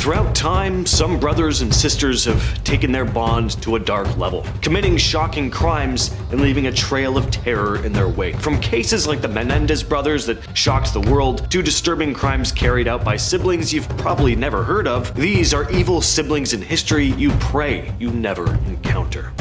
Throughout time, some brothers and sisters have taken their bond to a dark level, committing shocking crimes and leaving a trail of terror in their wake. From cases like the Menendez brothers that shocked the world, to disturbing crimes carried out by siblings you've probably never heard of, these are evil siblings in history you pray you never encounter.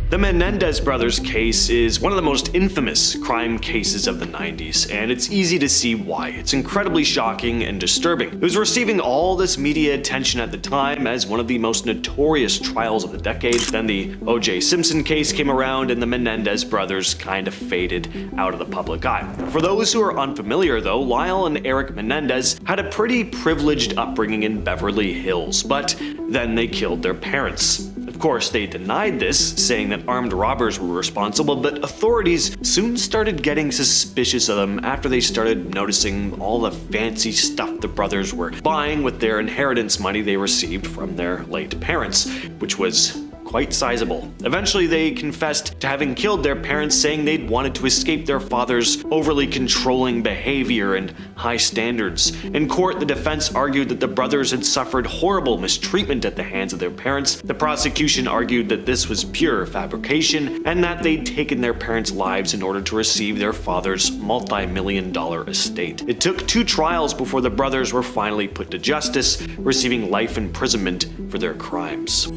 The Menendez brothers case is one of the most infamous crime cases of the 90s, and it's easy to see why. It's incredibly shocking and disturbing. It was receiving all this media attention at the time as one of the most notorious trials of the decade. Then the O.J. Simpson case came around and the Menendez brothers kind of faded out of the public eye. For those who are unfamiliar though, Lyle and Eric Menendez had a pretty privileged upbringing in Beverly Hills, but then they killed their parents. Of course, they denied this, saying that armed robbers were responsible, but authorities soon started getting suspicious of them after they started noticing all the fancy stuff the brothers were buying with their inheritance money they received from their late parents, which was quite sizable. Eventually, they confessed to having killed their parents, saying they'd wanted to escape their father's overly controlling behavior and high standards. In court, the defense argued that the brothers had suffered horrible mistreatment at the hands of their parents. The prosecution argued that this was pure fabrication and that they'd taken their parents' lives in order to receive their father's multi-million-dollar estate. It took 2 trials before the brothers were finally put to justice, receiving life imprisonment for their crimes.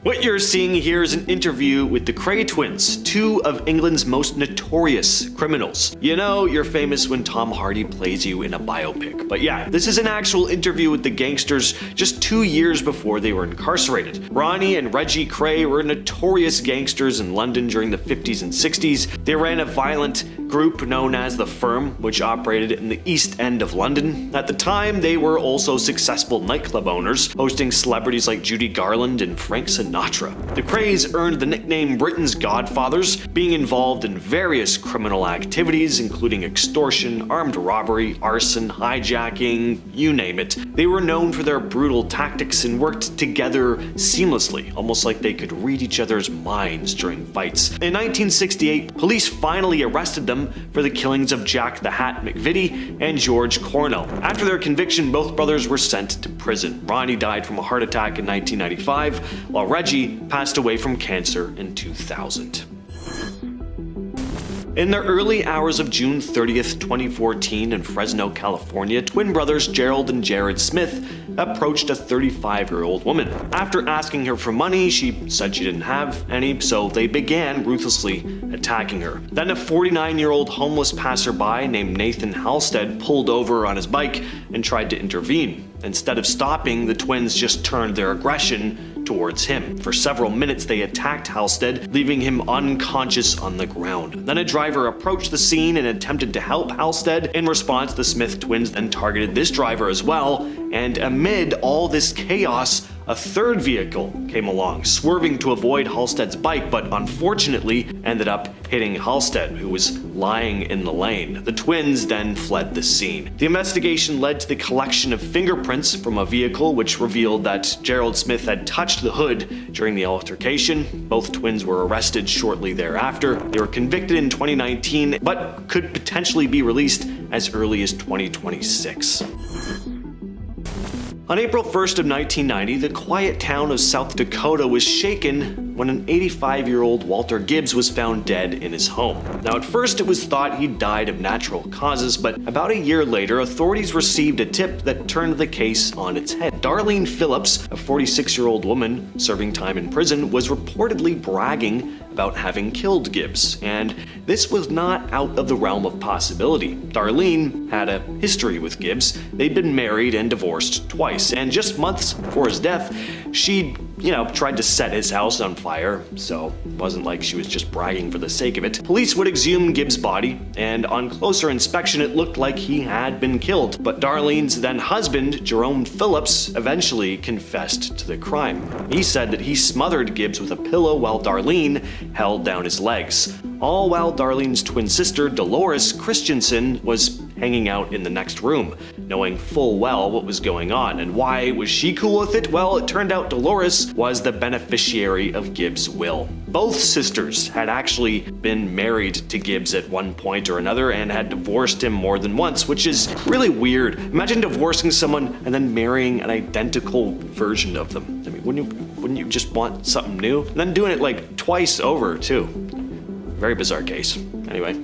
What you're seeing here is an interview with the Cray twins, 2 of England's most notorious criminals. You know, you're famous when Tom Hardy plays you in a biopic. But yeah, this is an actual interview with the gangsters just 2 years before they were incarcerated. Ronnie and Reggie Cray were notorious gangsters in London during the 50s and 60s. They ran a violent group known as The Firm, which operated in the East End of London. At the time, they were also successful nightclub owners, hosting celebrities like Judy Garland and Frank Sinatra. The Crays earned the nickname Britain's Godfathers, being involved in various criminal activities including extortion, armed robbery, arson, hijacking, you name it. They were known for their brutal tactics and worked together seamlessly, almost like they could read each other's minds during fights. In 1968, police finally arrested them for the killings of Jack the Hat McVitie and George Cornell. After their conviction, both brothers were sent to prison. Ronnie died from a heart attack in 1995, while Reggie passed away from cancer in 2000. In the early hours of June 30th, 2014 in Fresno, California, twin brothers Gerald and Jared Smith approached a 35-year-old woman. After asking her for money, she said she didn't have any, so they began ruthlessly attacking her. Then a 49-year-old homeless passerby named Nathan Halstead pulled over on his bike and tried to intervene. Instead of stopping, the twins just turned their aggression towards him. For several minutes, they attacked Halstead, leaving him unconscious on the ground. Then a driver approached the scene and attempted to help Halstead. In response, the Smith twins then targeted this driver as well, and amid all this chaos, a third vehicle came along, swerving to avoid Halstead's bike, but unfortunately ended up hitting Halstead, who was lying in the lane. The twins then fled the scene. The investigation led to the collection of fingerprints from a vehicle, which revealed that Gerald Smith had touched the hood during the altercation. Both twins were arrested shortly thereafter. They were convicted in 2019, but could potentially be released as early as 2026. On April 1st of 1990, the quiet town of South Dakota was shaken when an 85-year-old Walter Gibbs was found dead in his home. Now, at first it was thought he died of natural causes, but about a year later, authorities received a tip that turned the case on its head. Darlene Phillips, a 46-year-old woman serving time in prison, was reportedly bragging about having killed Gibbs, and this was not out of the realm of possibility. Darlene had a history with Gibbs. They'd been married and divorced twice, and just months before his death, she'd tried to set his house on fire, so it wasn't like she was just bragging for the sake of it. Police would exhume Gibbs' body, and on closer inspection it looked like he had been killed. But Darlene's then husband, Jerome Phillips, eventually confessed to the crime. He said that he smothered Gibbs with a pillow while Darlene held down his legs, all while Darlene's twin sister, Dolores Christensen, was hanging out in the next room, knowing full well what was going on. And why was she cool with it? Well, it turned out Dolores was the beneficiary of Gibbs' will. Both sisters had actually been married to Gibbs at one point or another and had divorced him more than once, which is really weird. Imagine divorcing someone and then marrying an identical version of them. I mean, wouldn't you just want something new? And then doing it like twice over too. Very bizarre case. Anyway.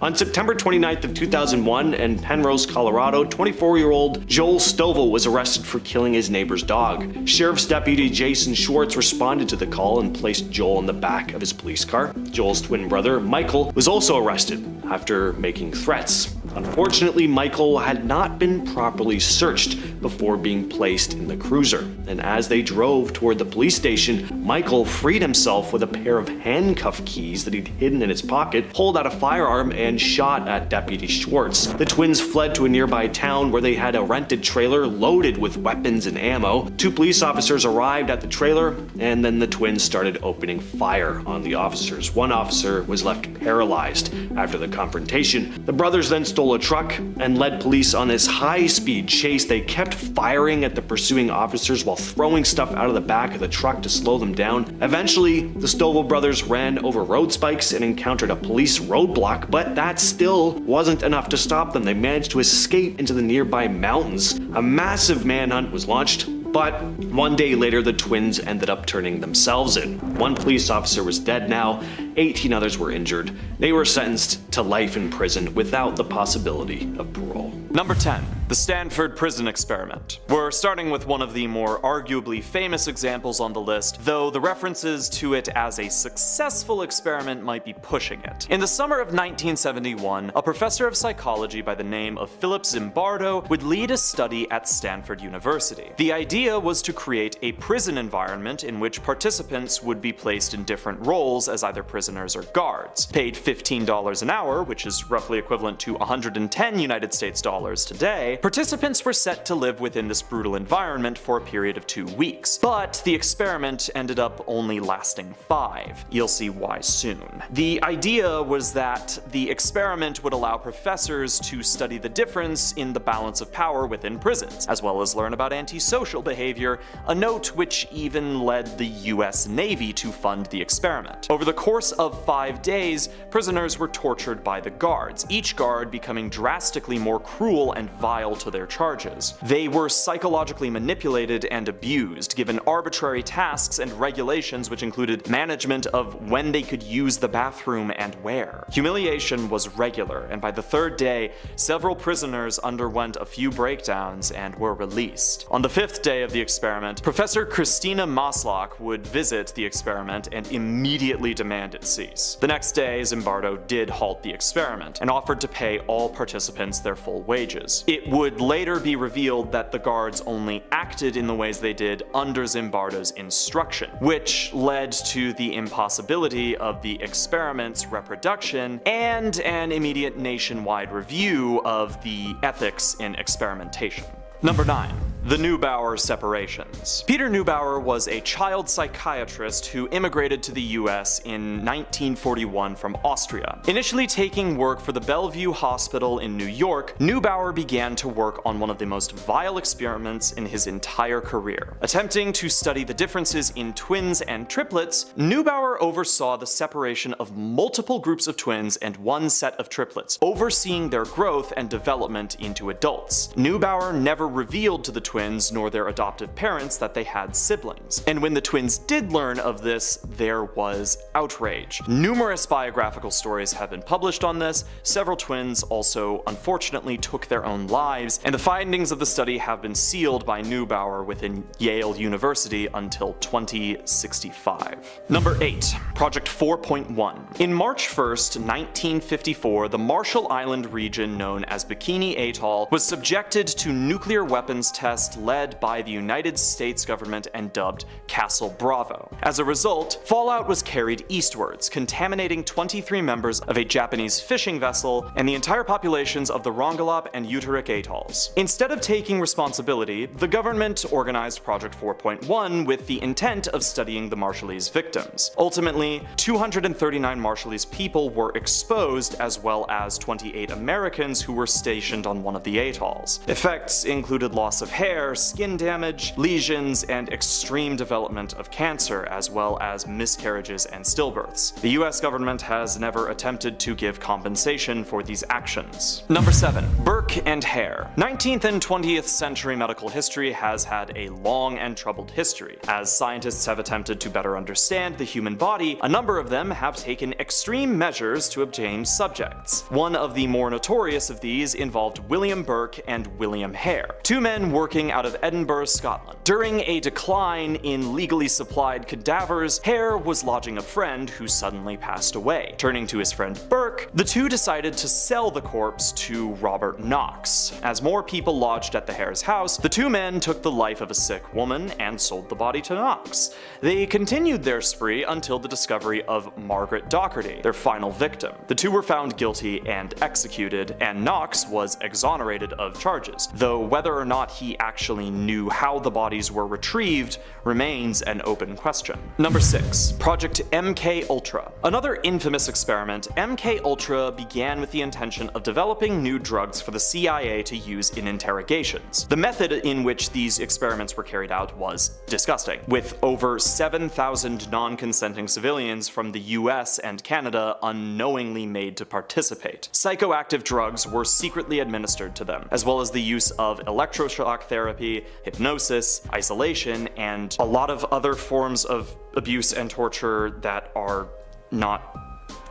On September 29th of 2001 in Penrose, Colorado, 24-year-old Joel Stovall was arrested for killing his neighbor's dog. Sheriff's Deputy Jason Schwartz responded to the call and placed Joel in the back of his police car. Joel's twin brother, Michael, was also arrested after making threats. Unfortunately, Michael had not been properly searched before being placed in the cruiser, and as they drove toward the police station, Michael freed himself with a pair of handcuff keys that he'd hidden in his pocket, pulled out a firearm, and shot at Deputy Schwartz. The twins fled to a nearby town where they had a rented trailer loaded with weapons and ammo. 2 police officers arrived at the trailer, and then the twins started opening fire on the officers. One officer was left paralyzed after the confrontation. The brothers then stole a truck and led police on this high-speed chase. They kept firing at the pursuing officers while throwing stuff out of the back of the truck to slow them down. Eventually, the Stovall brothers ran over road spikes and encountered a police roadblock, but that still wasn't enough to stop them. They managed to escape into the nearby mountains. A massive manhunt was launched, but one day later the twins ended up turning themselves in. 1 police officer was dead now, 18 others were injured. They were sentenced to life in prison without the possibility of parole. Number 10. The Stanford Prison Experiment. We're starting with one of the more arguably famous examples on the list, though the references to it as a successful experiment might be pushing it. In the summer of 1971, a professor of psychology by the name of Philip Zimbardo would lead a study at Stanford University. The idea was to create a prison environment in which participants would be placed in different roles as either prisoners or guards. Paid $15 an hour, which is roughly equivalent to 110 United States dollars today, participants were set to live within this brutal environment for a period of 2 weeks. But the experiment ended up only lasting 5. You'll see why soon. The idea was that the experiment would allow professors to study the difference in the balance of power within prisons, as well as learn about antisocial behavior, a note which even led the US Navy to fund the experiment. Over the course of 5 days, prisoners were tortured by the guards, each guard becoming drastically more cruel and vile to their charges. They were psychologically manipulated and abused, given arbitrary tasks and regulations which included management of when they could use the bathroom and where. Humiliation was regular, and by the 3rd day, several prisoners underwent a few breakdowns and were released. On the 5th day of the experiment, Professor Christina Maslach would visit the experiment and immediately demand it cease. The next day, Zimbardo did halt the experiment and offered to pay all participants their full wages. It would later be revealed that the guards only acted in the ways they did under Zimbardo's instruction, which led to the impossibility of the experiment's reproduction and an immediate nationwide review of the ethics in experimentation. Number 9. The Neubauer separations. Peter Neubauer was a child psychiatrist who immigrated to the US in 1941 from Austria. Initially taking work for the Bellevue Hospital in New York, Neubauer began to work on one of the most vile experiments in his entire career. Attempting to study the differences in twins and triplets, Neubauer oversaw the separation of multiple groups of twins and one set of triplets, overseeing their growth and development into adults. Neubauer never revealed to the twins nor their adoptive parents that they had siblings, and when the twins did learn of this, there was outrage. Numerous biographical stories have been published on this. Several twins also unfortunately took their own lives, and the findings of the study have been sealed by Neubauer within Yale University until 2065. Number 8. Project 4.1. In March 1st, 1954, the Marshall Island region known as Bikini Atoll was subjected to nuclear weapons tests led by the United States government and dubbed Castle Bravo. As a result, fallout was carried eastwards, contaminating 23 members of a Japanese fishing vessel and the entire populations of the Rongelap and Utrik atolls. Instead of taking responsibility, the government organized Project 4.1 with the intent of studying the Marshallese victims. Ultimately, 239 Marshallese people were exposed, as well as 28 Americans who were stationed on one of the atolls. Effects included loss of hair, hair, skin damage, lesions, and extreme development of cancer, as well as miscarriages and stillbirths. The US government has never attempted to give compensation for these actions. Number 7. Burke and Hare. 19th and 20th century medical history has had a long and troubled history. As scientists have attempted to better understand the human body, a number of them have taken extreme measures to obtain subjects. One of the more notorious of these involved William Burke and William Hare, two men working out of Edinburgh, Scotland. During a decline in legally supplied cadavers, Hare was lodging a friend who suddenly passed away. Turning to his friend Burke, the two decided to sell the corpse to Robert Knox. As more people lodged at the Hare's house, the two men took the life of a sick woman and sold the body to Knox. They continued their spree until the discovery of Margaret Docherty, their final victim. The two were found guilty and executed, and Knox was exonerated of charges, though whether or not he actually knew how the bodies were retrieved remains an open question. Number 6. Project MK Ultra. Another infamous experiment, MK Ultra began with the intention of developing new drugs for the CIA to use in interrogations. The method in which these experiments were carried out was disgusting, with over 7,000 non-consenting civilians from the US and Canada unknowingly made to participate. Psychoactive drugs were secretly administered to them, as well as the use of electroshock therapy, hypnosis, isolation, and a lot of other forms of abuse and torture that are not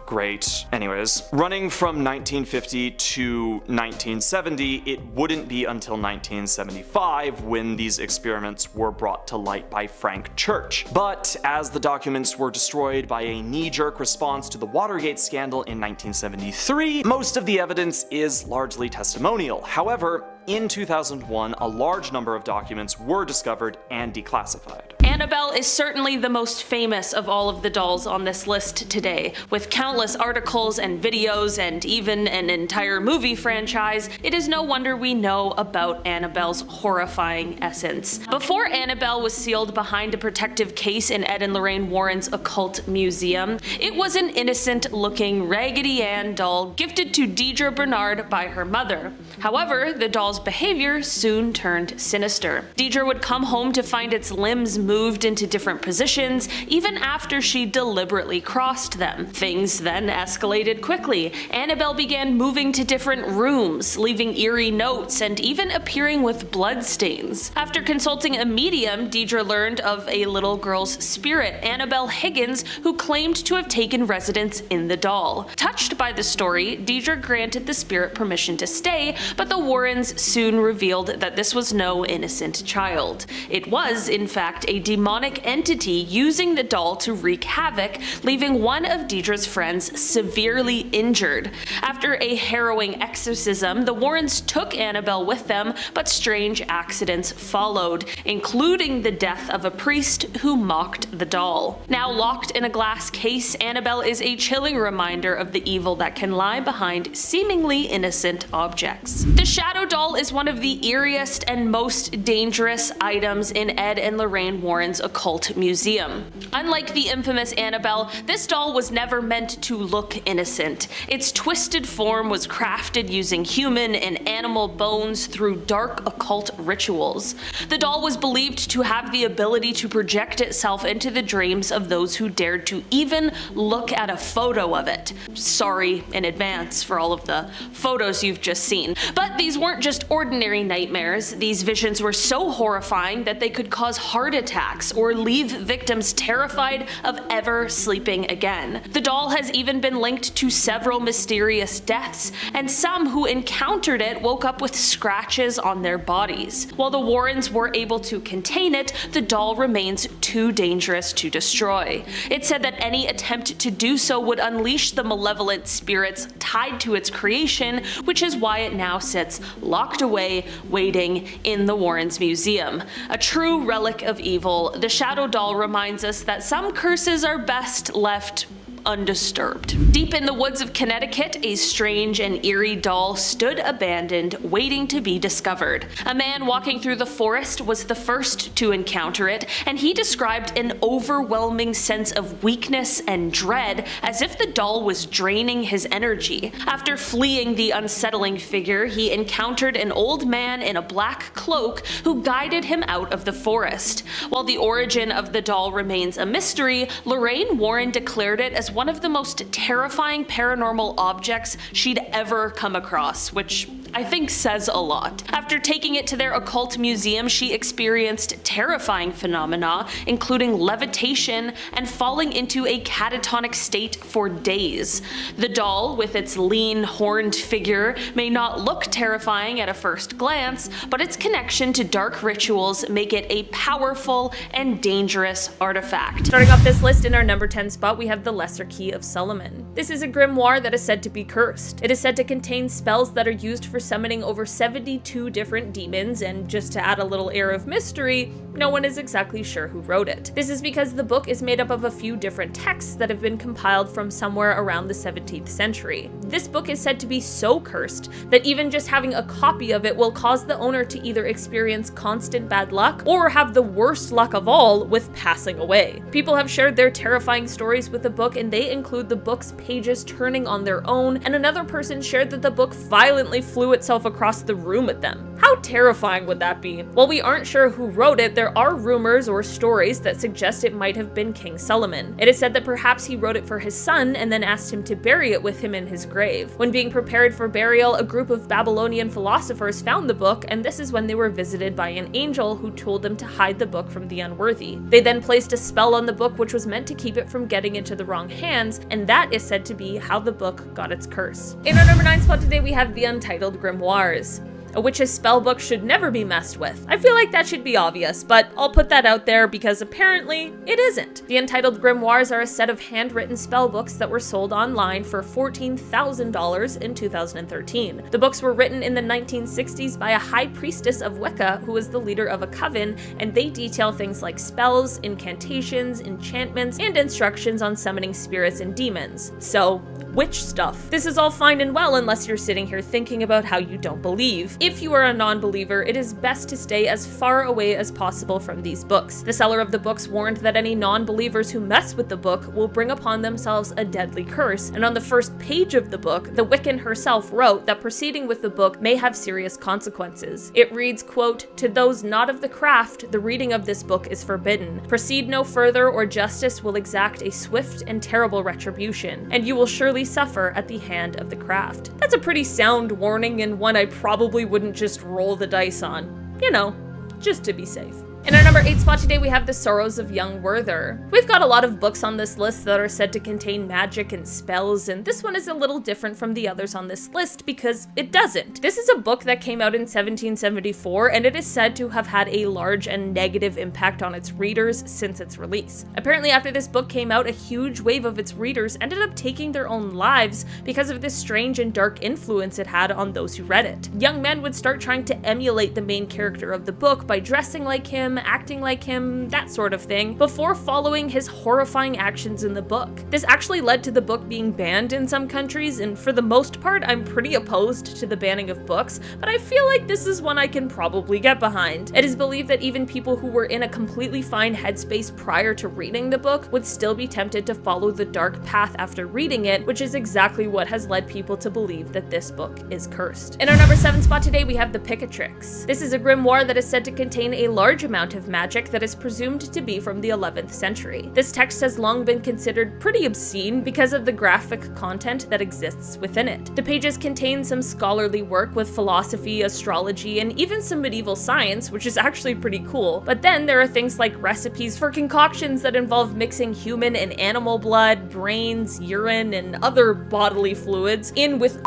great. Anyways, running from 1950 to 1970, it wouldn't be until 1975 when these experiments were brought to light by Frank Church. But as the documents were destroyed by a knee-jerk response to the Watergate scandal in 1973, most of the evidence is largely testimonial. However, in 2001, a large number of documents were discovered and declassified. Annabelle is certainly the most famous of all of the dolls on this list today. With countless articles and videos and even an entire movie franchise, it is no wonder we know about Annabelle's horrifying essence. Before Annabelle was sealed behind a protective case in Ed and Lorraine Warren's occult museum, it was an innocent-looking Raggedy Ann doll gifted to Deidre Bernard by her mother. However, the doll's behavior soon turned sinister. Deidre would come home to find its limbs moved into different positions, even after she deliberately crossed them. Things then escalated quickly. Annabelle began moving to different rooms, leaving eerie notes, and even appearing with bloodstains. After consulting a medium, Deidre learned of a little girl's spirit, Annabelle Higgins, who claimed to have taken residence in the doll. Touched by the story, Deidre granted the spirit permission to stay, but the Warrens soon revealed that this was no innocent child. It was, in fact, a demonic entity using the doll to wreak havoc, leaving one of Deidre's friends severely injured. After a harrowing exorcism, the Warrens took Annabelle with them, but strange accidents followed, including the death of a priest who mocked the doll. Now locked in a glass case, Annabelle is a chilling reminder of the evil that can lie behind seemingly innocent objects. The shadow doll is one of the eeriest and most dangerous items in Ed and Lorraine Warren's occult museum. Unlike the infamous Annabelle, this doll was never meant to look innocent. Its twisted form was crafted using human and animal bones through dark occult rituals. The doll was believed to have the ability to project itself into the dreams of those who dared to even look at a photo of it. Sorry in advance for all of the photos you've just seen. But these weren't just ordinary nightmares. These visions were so horrifying that they could cause heart attacks or leave victims terrified of ever sleeping again. The doll has even been linked to several mysterious deaths, and some who encountered it woke up with scratches on their bodies. While the Warrens were able to contain it, the doll remains too dangerous to destroy. It said that any attempt to do so would unleash the malevolent spirits tied to its creation, which is why it now sits locked away, waiting in the Warrens Museum. A true relic of evil, the shadow doll reminds us that some curses are best left undisturbed. Deep in the woods of Connecticut, a strange and eerie doll stood abandoned, waiting to be discovered. A man walking through the forest was the first to encounter it, and he described an overwhelming sense of weakness and dread, as if the doll was draining his energy. After fleeing the unsettling figure, he encountered an old man in a black cloak who guided him out of the forest. While the origin of the doll remains a mystery, Lorraine Warren declared it as one of the most terrifying paranormal objects she'd ever come across, which I think says a lot. After taking it to their occult museum, she experienced terrifying phenomena, including levitation and falling into a catatonic state for days. The doll, with its lean, horned figure, may not look terrifying at a first glance, but its connection to dark rituals make it a powerful and dangerous artifact. Starting off this list in our number 10 spot, we have the Lesser Key of Solomon. This is a grimoire that is said to be cursed. It is said to contain spells that are used for summoning over 72 different demons, and just to add a little air of mystery, no one is exactly sure who wrote it. This is because the book is made up of a few different texts that have been compiled from somewhere around the 17th century. This book is said to be so cursed that even just having a copy of it will cause the owner to either experience constant bad luck or have the worst luck of all with passing away. People have shared their terrifying stories with the book, and they include the book's pages turning on their own, and another person shared that the book violently flew itself across the room at them. How terrifying would that be? While we aren't sure who wrote it, there are rumors or stories that suggest it might have been King Solomon. It is said that perhaps he wrote it for his son and then asked him to bury it with him in his grave. When being prepared for burial, a group of Babylonian philosophers found the book, and this is when they were visited by an angel who told them to hide the book from the unworthy. They then placed a spell on the book which was meant to keep it from getting into the wrong hands, and that is said to be how the book got its curse. In our number 9 spot today, we have the Untitled Grimoires. A witch's spellbook should never be messed with. I feel like that should be obvious, but I'll put that out there because apparently it isn't. The Untitled Grimoires are a set of handwritten spellbooks that were sold online for $14,000 in 2013. The books were written in the 1960s by a high priestess of Wicca who was the leader of a coven, and they detail things like spells, incantations, enchantments, and instructions on summoning spirits and demons. So, witch stuff. This is all fine and well unless you're sitting here thinking about how you don't believe. If you are a non-believer, it is best to stay as far away as possible from these books. The seller of the books warned that any non-believers who mess with the book will bring upon themselves a deadly curse, and on the first page of the book, the Wiccan herself wrote that proceeding with the book may have serious consequences. It reads, quote, "To those not of the craft, the reading of this book is forbidden. Proceed no further, or justice will exact a swift and terrible retribution, and you will surely suffer at the hand of the craft." That's a pretty sound warning, and one I probably wouldn't just roll the dice on. You know, just to be safe. In our number 8 spot today, we have The Sorrows of Young Werther. We've got a lot of books on this list that are said to contain magic and spells, and this one is a little different from the others on this list because it doesn't. This is a book that came out in 1774, and it is said to have had a large and negative impact on its readers since its release. Apparently, after this book came out, a huge wave of its readers ended up taking their own lives because of this strange and dark influence it had on those who read it. Young men would start trying to emulate the main character of the book by dressing like him, acting like him, that sort of thing, before following his horrifying actions in the book. This actually led to the book being banned in some countries, and for the most part, I'm pretty opposed to the banning of books, but I feel like this is one I can probably get behind. It is believed that even people who were in a completely fine headspace prior to reading the book would still be tempted to follow the dark path after reading it, which is exactly what has led people to believe that this book is cursed. In our number 7 spot today, we have The Picatrix. This is a grimoire that is said to contain a large amount of magic that is presumed to be from the 11th century. This text has long been considered pretty obscene because of the graphic content that exists within it. The pages contain some scholarly work with philosophy, astrology, and even some medieval science, which is actually pretty cool. But then there are things like recipes for concoctions that involve mixing human and animal blood, brains, urine, and other bodily fluids in with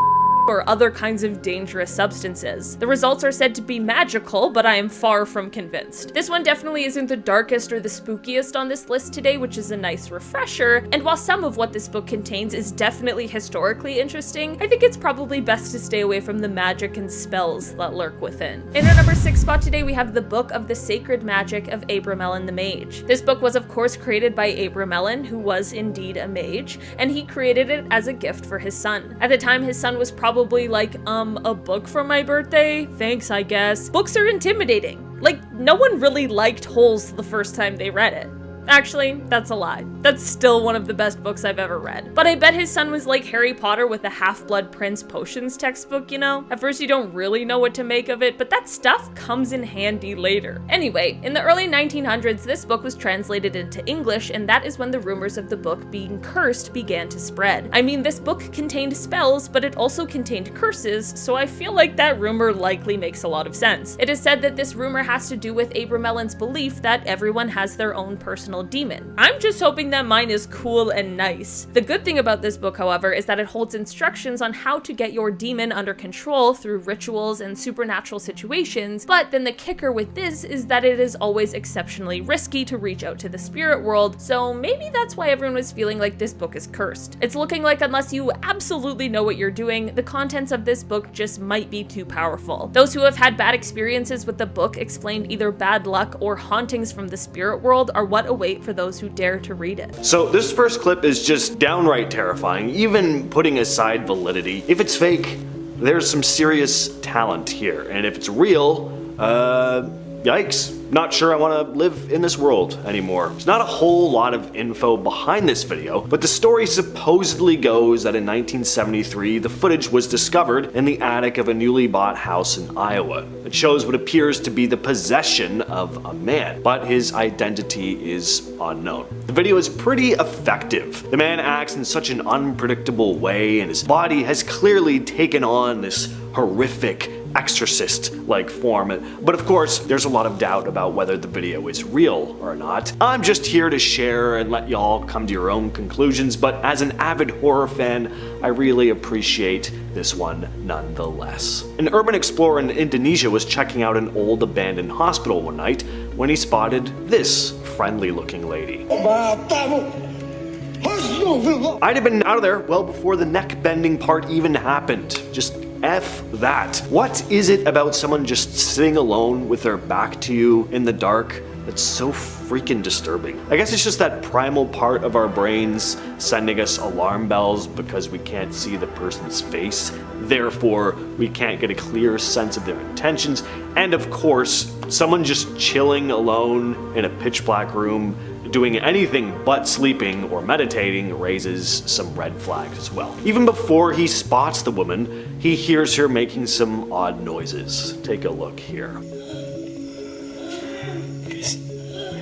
or other kinds of dangerous substances. The results are said to be magical, but I am far from convinced. This one definitely isn't the darkest or the spookiest on this list today, which is a nice refresher, and while some of what this book contains is definitely historically interesting, I think it's probably best to stay away from the magic and spells that lurk within. In our number 6 spot today, we have the Book of the Sacred Magic of Abramelin the Mage. This book was of course created by Abramelin, who was indeed a mage, and he created it as a gift for his son. At the time, his son was probably like, a book for my birthday? Thanks, I guess. Books are intimidating. Like, no one really liked Holes the first time they read it. Actually, that's a lie. That's still one of the best books I've ever read. But I bet his son was like Harry Potter with a Half-Blood Prince potions textbook, you know? At first you don't really know what to make of it, but that stuff comes in handy later. Anyway, in the early 1900s, this book was translated into English, and that is when the rumors of the book being cursed began to spread. I mean, this book contained spells, but it also contained curses, so I feel like that rumor likely makes a lot of sense. It is said that this rumor has to do with Abramelin's belief that everyone has their own personal demon. I'm just hoping that mine is cool and nice. The good thing about this book, however, is that it holds instructions on how to get your demon under control through rituals and supernatural situations, but then the kicker with this is that it is always exceptionally risky to reach out to the spirit world, so maybe that's why everyone was feeling like this book is cursed. It's looking like unless you absolutely know what you're doing, the contents of this book just might be too powerful. Those who have had bad experiences with the book explained either bad luck or hauntings from the spirit world are what await for those who dare to read it. So this first clip is just downright terrifying, even putting aside validity. If it's fake, there's some serious talent here, and if it's real, yikes. Not sure I want to live in this world anymore. There's not a whole lot of info behind this video, but the story supposedly goes that in 1973, the footage was discovered in the attic of a newly bought house in Iowa. It shows what appears to be the possession of a man, but his identity is unknown. The video is pretty effective. The man acts in such an unpredictable way, and his body has clearly taken on this horrific exorcist-like form, but of course there's a lot of doubt about whether the video is real or not. I'm just here to share and let y'all come to your own conclusions, but as an avid horror fan, I really appreciate this one nonetheless. An urban explorer in Indonesia was checking out an old abandoned hospital one night when he spotted this friendly-looking lady. I'd have been out of there well before the neck-bending part even happened. Just F that. What is it about someone just sitting alone with their back to you in the dark that's so freaking disturbing? I guess it's just that primal part of our brains sending us alarm bells because we can't see the person's face. Therefore, we can't get a clear sense of their intentions. And of course, someone just chilling alone in a pitch black room doing anything but sleeping or meditating raises some red flags as well. Even before he spots the woman, he hears her making some odd noises. Take a look here.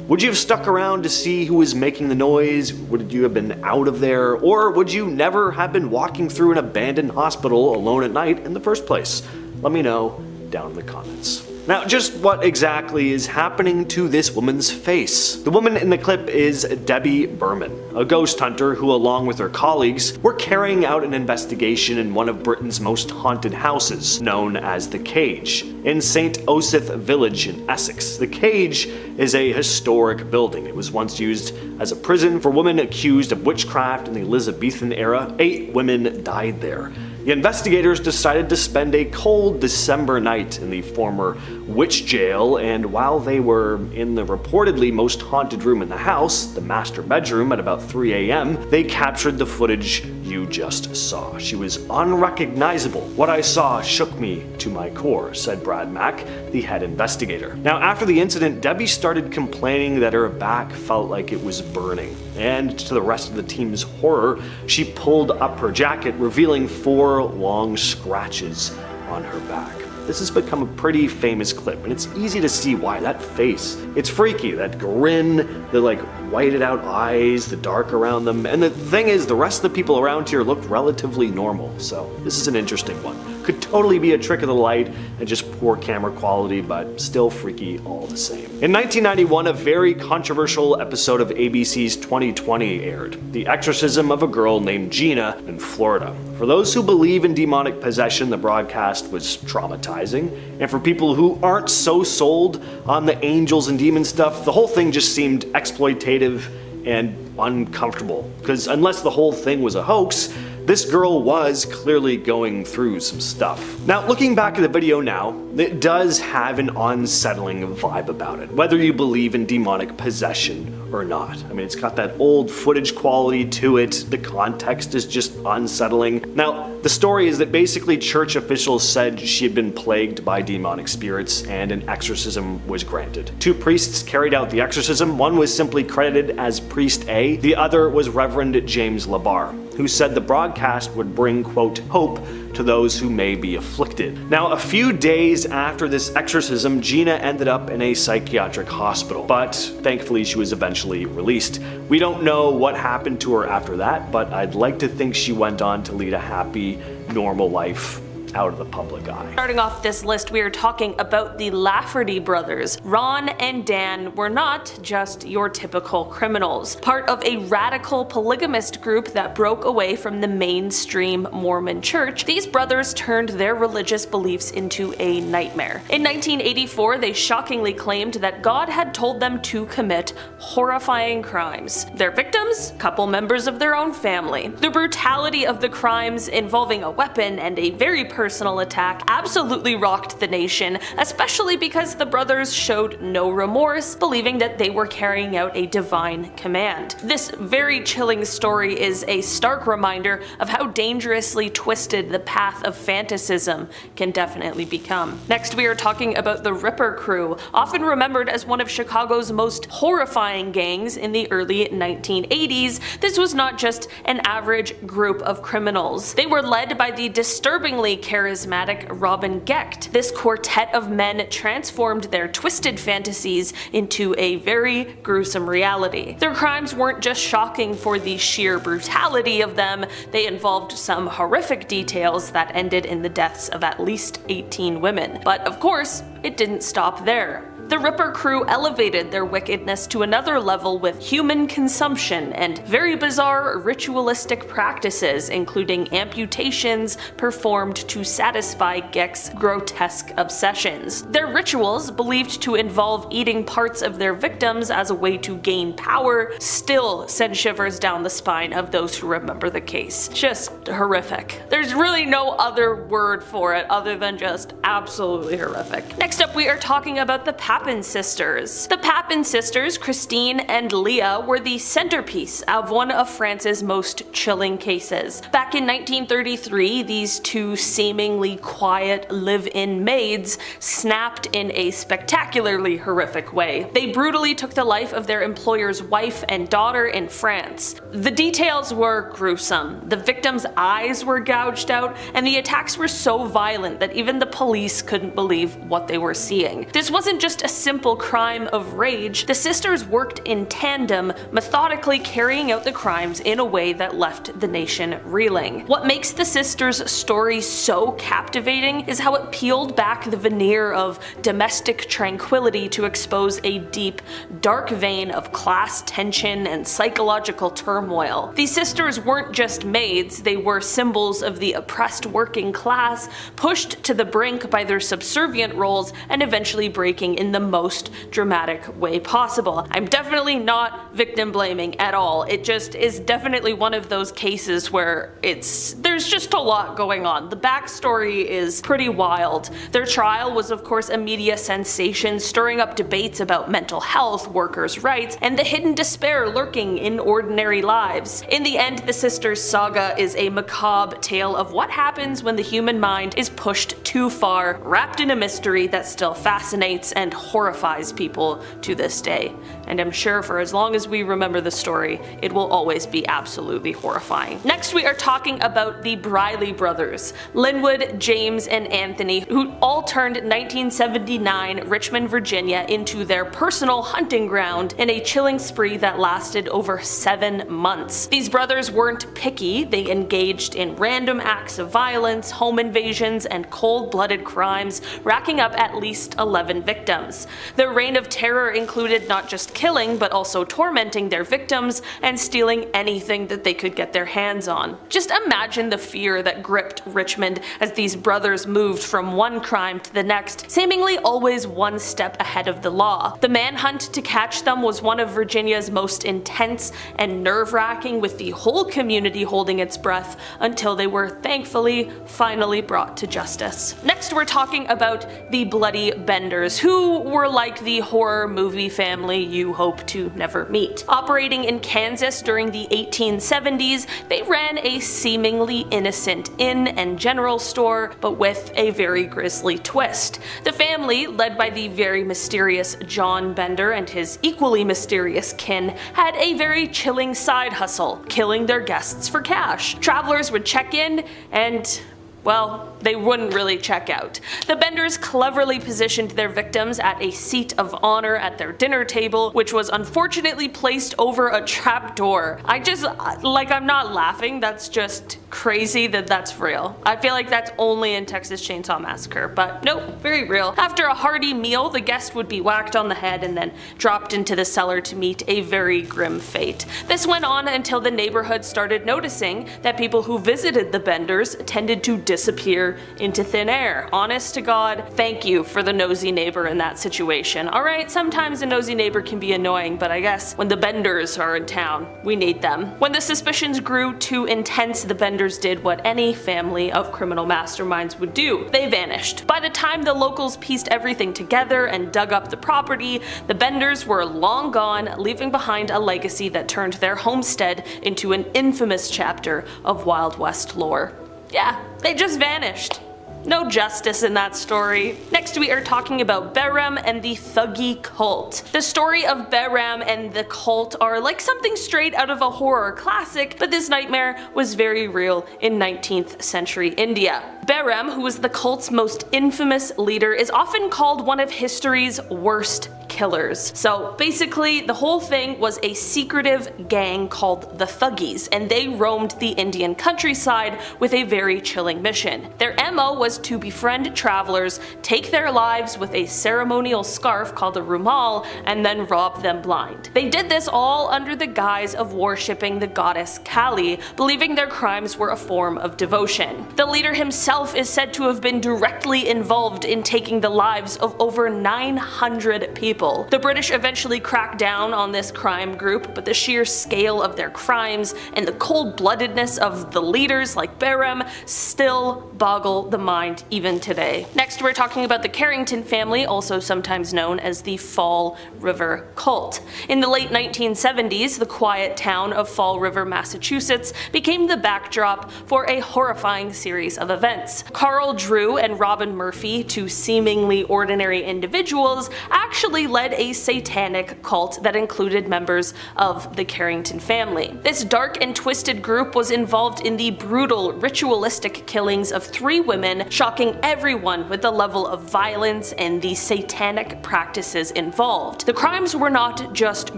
Would you have stuck around to see who was making the noise? Would you have been out of there? Or would you never have been walking through an abandoned hospital alone at night in the first place? Let me know down in the comments. Now, just what exactly is happening to this woman's face? The woman in the clip is Debbie Berman, a ghost hunter who, along with her colleagues, were carrying out an investigation in one of Britain's most haunted houses, known as The Cage, in St. Osyth Village in Essex. The Cage is a historic building. It was once used as a prison for women accused of witchcraft in the Elizabethan era. 8 women died there. The investigators decided to spend a cold December night in the former witch jail, and while they were in the reportedly most haunted room in the house, the master bedroom, at about 3 a.m., they captured the footage you just saw. She was unrecognizable. What I saw shook me to my core, said Brad Mack, the head investigator. Now, after the incident, Debbie started complaining that her back felt like it was burning. And to the rest of the team's horror, she pulled up her jacket, revealing 4 long scratches on her back. This has become a pretty famous clip, and it's easy to see why. That face, it's freaky. That grin, the whited out eyes, the dark around them. And the thing is, the rest of the people around here looked relatively normal, so this is an interesting one. Could totally be a trick of the light and just poor camera quality, but still freaky all the same. In 1991, a very controversial episode of ABC's 2020 aired, The Exorcism of a Girl Named Gina in Florida. For those who believe in demonic possession, the broadcast was traumatizing, and for people who aren't so sold on the angels and demon stuff, the whole thing just seemed exploitative and uncomfortable. Because unless the whole thing was a hoax, this girl was clearly going through some stuff. Now, looking back at the video now, it does have an unsettling vibe about it, whether you believe in demonic possession or not. I mean, it's got that old footage quality to it, the context is just unsettling. Now, the story is that basically church officials said she had been plagued by demonic spirits and an exorcism was granted. 2 priests carried out the exorcism. One was simply credited as Priest A, the other was Reverend James Labar, who said the broadcast would bring, quote, hope to those who may be afflicted. Now, a few days after this exorcism, Gina ended up in a psychiatric hospital, but thankfully she was eventually released. We don't know what happened to her after that, but I'd like to think she went on to lead a happy, normal life out of the public eye. Starting off this list, we are talking about the Laery Brothers. Ron and Dan were not just your typical criminals, part of a radical polygamist group that broke away from the mainstream Mormon church. These brothers turned their religious beliefs into a nightmare. In 1984, they shockingly claimed that God had told them to commit horrifying crimes. Their victims? Couple members of their own family. The brutality of the crimes involving a weapon and a very personal attack absolutely rocked the nation, especially because the brothers showed no remorse, believing that they were carrying out a divine command. This very chilling story is a stark reminder of how dangerously twisted the path of fantasism can definitely become. Next, we are talking about the Ripper Crew, often remembered as one of Chicago's most horrifying gangs in the early 1980s. This was not just an average group of criminals. They were led by the disturbingly charismatic Robin Gecht. This quartet of men transformed their twisted fantasies into a very gruesome reality. Their crimes weren't just shocking for the sheer brutality of them, they involved some horrific details that ended in the deaths of at least 18 women. But of course, it didn't stop there. The Ripper Crew elevated their wickedness to another level with human consumption and very bizarre ritualistic practices, including amputations performed to satisfy Gecht's grotesque obsessions. Their rituals, believed to involve eating parts of their victims as a way to gain power, still send shivers down the spine of those who remember the case. Just horrific. There's really no other word for it other than just absolutely horrific. Next up, we are talking about the Papen Sisters. The Papen Sisters, Christine and Leah, were the centerpiece of one of France's most chilling cases. Back in 1933, these 2 seemingly quiet live-in maids snapped in a spectacularly horrific way. They brutally took the life of their employer's wife and daughter in France. The details were gruesome. The victims' eyes were gouged out, and the attacks were so violent that even the police couldn't believe what they were seeing. This wasn't just a simple crime of rage. The sisters worked in tandem, methodically carrying out the crimes in a way that left the nation reeling. What makes the sisters' story so captivating is how it peeled back the veneer of domestic tranquility to expose a deep, dark vein of class tension and psychological turmoil. These sisters weren't just maids, they were symbols of the oppressed working class, pushed to the brink by their subservient roles and eventually breaking in the most dramatic way possible. I'm definitely not victim blaming at all. It just is definitely one of those cases where there's just a lot going on. The backstory is pretty wild. Their trial was of course a media sensation, stirring up debates about mental health, workers' rights, and the hidden despair lurking in ordinary lives. In the end, the sisters' saga is a macabre tale of what happens when the human mind is pushed too far, wrapped in a mystery that still fascinates and horrifies people to this day. And I'm sure for as long as we remember the story, it will always be absolutely horrifying. Next, we are talking about the Bry Brothers, Linwood, James, and Anthony, who all turned 1979 Richmond, Virginia into their personal hunting ground in a chilling spree that lasted over 7 months. These brothers weren't picky, they engaged in random acts of violence, home invasions, and cold-blooded crimes, racking up at least 11 victims. Their reign of terror included not just killing, but also tormenting their victims and stealing anything that they could get their hands on. Just imagine the fear that gripped Richmond as these brothers moved from one crime to the next, seemingly always one step ahead of the law. The manhunt to catch them was one of Virginia's most intense and nerve-wracking, with the whole community holding its breath until they were thankfully finally brought to justice. Next, we're talking about the Bloody Benders, who were like the horror movie family you hope to never meet. Operating in Kansas during the 1870s, they ran a seemingly innocent inn and general store, but with a very grisly twist. The family, led by the very mysterious John Bender and his equally mysterious kin, had a very chilling side hustle, killing their guests for cash. Travelers would check in and, well, they wouldn't really check out. The Benders cleverly positioned their victims at a seat of honor at their dinner table, which was unfortunately placed over a trap door. I'm not laughing, that's just crazy that that's real. I feel like that's only in Texas Chainsaw Massacre, but nope, very real. After a hearty meal, the guest would be whacked on the head and then dropped into the cellar to meet a very grim fate. This went on until the neighborhood started noticing that people who visited the Benders tended to disappear into thin air. Honest to God, thank you for the nosy neighbor in that situation. Alright, sometimes a nosy neighbor can be annoying, but I guess when the Benders are in town, we need them. When the suspicions grew too intense, the Benders did what any family of criminal masterminds would do. They vanished. By the time the locals pieced everything together and dug up the property, the Benders were long gone, leaving behind a legacy that turned their homestead into an infamous chapter of Wild West lore. Yeah, they just vanished. No justice in that story. Next, we are talking about Behram and the Thuggy Cult. The story of Behram and the cult are like something straight out of a horror classic, but this nightmare was very real in 19th century India. Behram, who was the cult's most infamous leader, is often called one of history's worst killers. So basically, the whole thing was a secretive gang called the Thuggies, and they roamed the Indian countryside with a very chilling mission. Their MO was to befriend travelers, take their lives with a ceremonial scarf called a rumal, and then rob them blind. They did this all under the guise of worshipping the goddess Kali, believing their crimes were a form of devotion. The leader himself is said to have been directly involved in taking the lives of over 900 people. The British eventually cracked down on this crime group, but the sheer scale of their crimes and the cold-bloodedness of the leaders like Behram still boggle the mind even today. Next, we're talking about the Carrington family, also sometimes known as the Fall River Cult. In the late 1970s, the quiet town of Fall River, Massachusetts became the backdrop for a horrifying series of events. Carl Drew and Robin Murphy, two seemingly ordinary individuals, actually led a satanic cult that included members of the Carrington family. This dark and twisted group was involved in the brutal, ritualistic killings of 3 women, shocking everyone with the level of violence and the satanic practices involved. The crimes were not just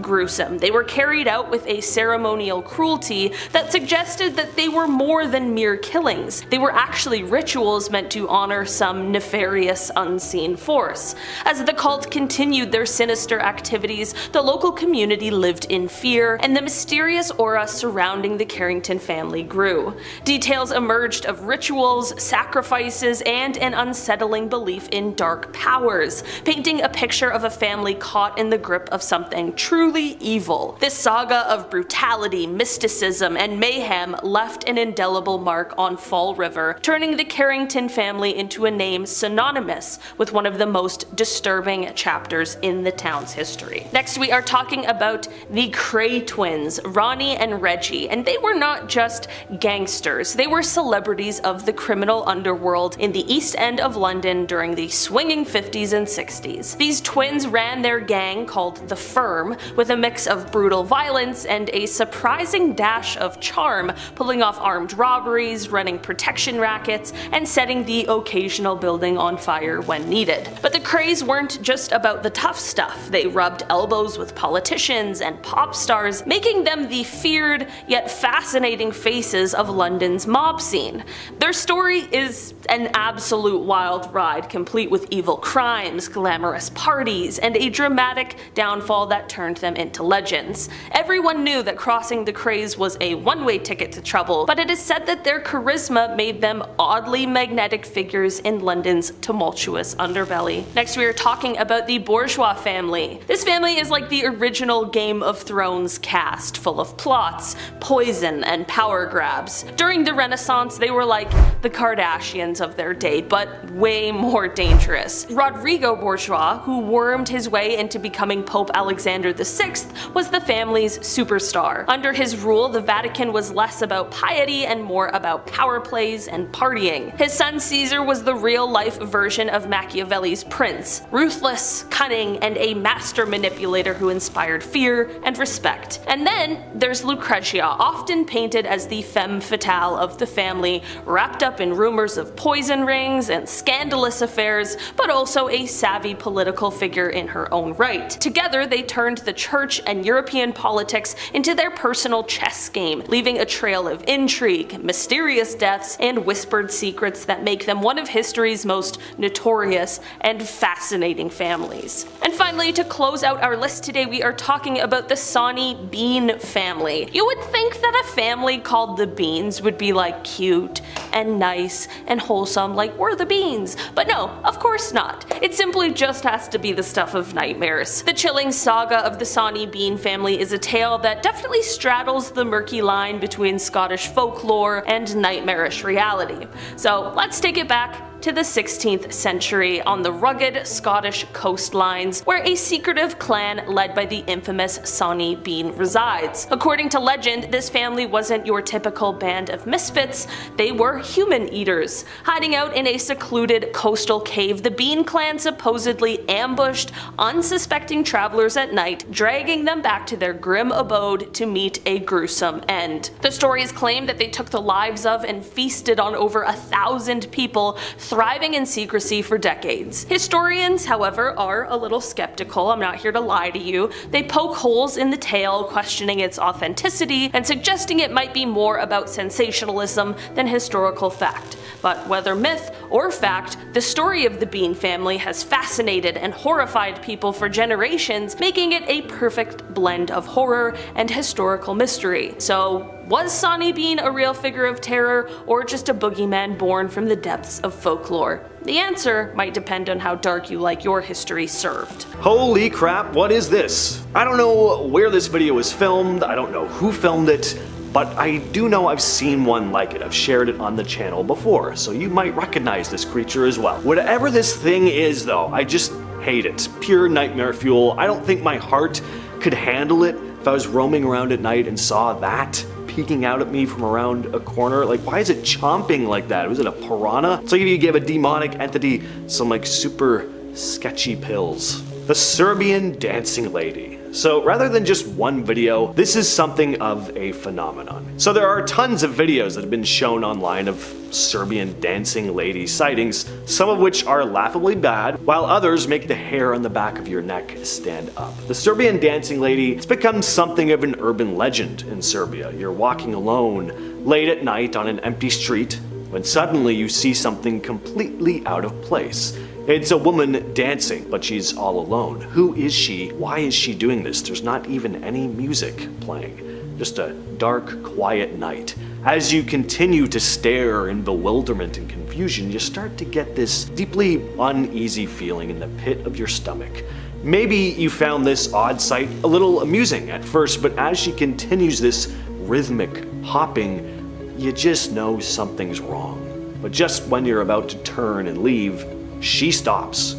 gruesome, they were carried out with a ceremonial cruelty that suggested that they were more than mere killings. They were actually rituals meant to honor some nefarious unseen force. As the cult continued their sinister activities, the local community lived in fear, and the mysterious aura surrounding the Carrington family grew. Details emerged of rituals, sacrifices, and an unsettling belief in dark powers, painting a picture of a family caught in the grip of something truly evil. This saga of brutality, mysticism, and mayhem left an indelible mark on Fall River, turning the Carrington family into a name synonymous with one of the most disturbing chapters in in the town's history. Next, we are talking about the Cray twins, Ronnie and Reggie, and they were not just gangsters, they were celebrities of the criminal underworld in the East End of London during the swinging 50s and 60s. These twins ran their gang called The Firm, with a mix of brutal violence and a surprising dash of charm, pulling off armed robberies, running protection rackets, and setting the occasional building on fire when needed. But the Crays weren't just about the tough stuff. They rubbed elbows with politicians and pop stars, making them the feared yet fascinating faces of London's mob scene. Their story is an absolute wild ride, complete with evil crimes, glamorous parties, and a dramatic downfall that turned them into legends. Everyone knew that crossing the Crays was a one-way ticket to trouble, but it is said that their charisma made them oddly magnetic figures in London's tumultuous underbelly. Next, we are talking about the Bourgeois Family. This family is like the original Game of Thrones cast, full of plots, poison, and power grabs. During the Renaissance, they were like the Kardashians of their day, but way more dangerous. Rodrigo Bourgeois, who wormed his way into becoming Pope Alexander VI, was the family's superstar. Under his rule, the Vatican was less about piety and more about power plays and partying. His son Caesar was the real-life version of Machiavelli's prince, ruthless, cunning, and a master manipulator who inspired fear and respect. And then there's Lucretia, often painted as the femme fatale of the family, wrapped up in rumors of poison rings and scandalous affairs, but also a savvy political figure in her own right. Together, they turned the church and European politics into their personal chess game, leaving a trail of intrigue, mysterious deaths, and whispered secrets that make them one of history's most notorious and fascinating families. And finally, to close out our list today, we are talking about the Sonni Bean family. You would think that a family called the Beans would be like cute and nice and wholesome, like we're the Beans. But no, of course not. It simply just has to be the stuff of nightmares. The chilling saga of the Sonni Bean family is a tale that definitely straddles the murky line between Scottish folklore and nightmarish reality. So let's take it back to the 16th century on the rugged Scottish coastlines, where a secretive clan led by the infamous Sonni Bean resides. According to legend, this family wasn't your typical band of misfits, they were human eaters. Hiding out in a secluded coastal cave, the Bean clan supposedly ambushed unsuspecting travelers at night, dragging them back to their grim abode to meet a gruesome end. The stories claim that they took the lives of and feasted on over 1,000 people, thriving in secrecy for decades. Historians, however, are a little skeptical. I'm not here to lie to you. They poke holes in the tale, questioning its authenticity and suggesting it might be more about sensationalism than historical fact. But whether myth or fact, the story of the Bean family has fascinated and horrified people for generations, making it a perfect blend of horror and historical mystery. So, was Sonni Bean a real figure of terror, or just a boogeyman born from the depths of folklore? The answer might depend on how dark you like your history served. Holy crap, what is this? I don't know where this video was filmed, I don't know who filmed it, but I do know I've seen one like it. I've shared it on the channel before, so you might recognize this creature as well. Whatever this thing is though, I just hate it. Pure nightmare fuel. I don't think my heart could handle it if I was roaming around at night and saw that peeking out at me from around a corner. Like, why is it chomping like that? Was it a piranha? It's like if you gave a demonic entity some like super sketchy pills. The Serbian dancing lady. So rather than just one video, this is something of a phenomenon. So there are tons of videos that have been shown online of Serbian dancing lady sightings, some of which are laughably bad, while others make the hair on the back of your neck stand up. The Serbian dancing lady has become something of an urban legend in Serbia. You're walking alone late at night on an empty street when suddenly you see something completely out of place. It's a woman dancing, but she's all alone. Who is she? Why is she doing this? There's not even any music playing. Just a dark, quiet night. As you continue to stare in bewilderment and confusion, you start to get this deeply uneasy feeling in the pit of your stomach. Maybe you found this odd sight a little amusing at first, but as she continues this rhythmic hopping, you just know something's wrong. But just when you're about to turn and leave, she stops.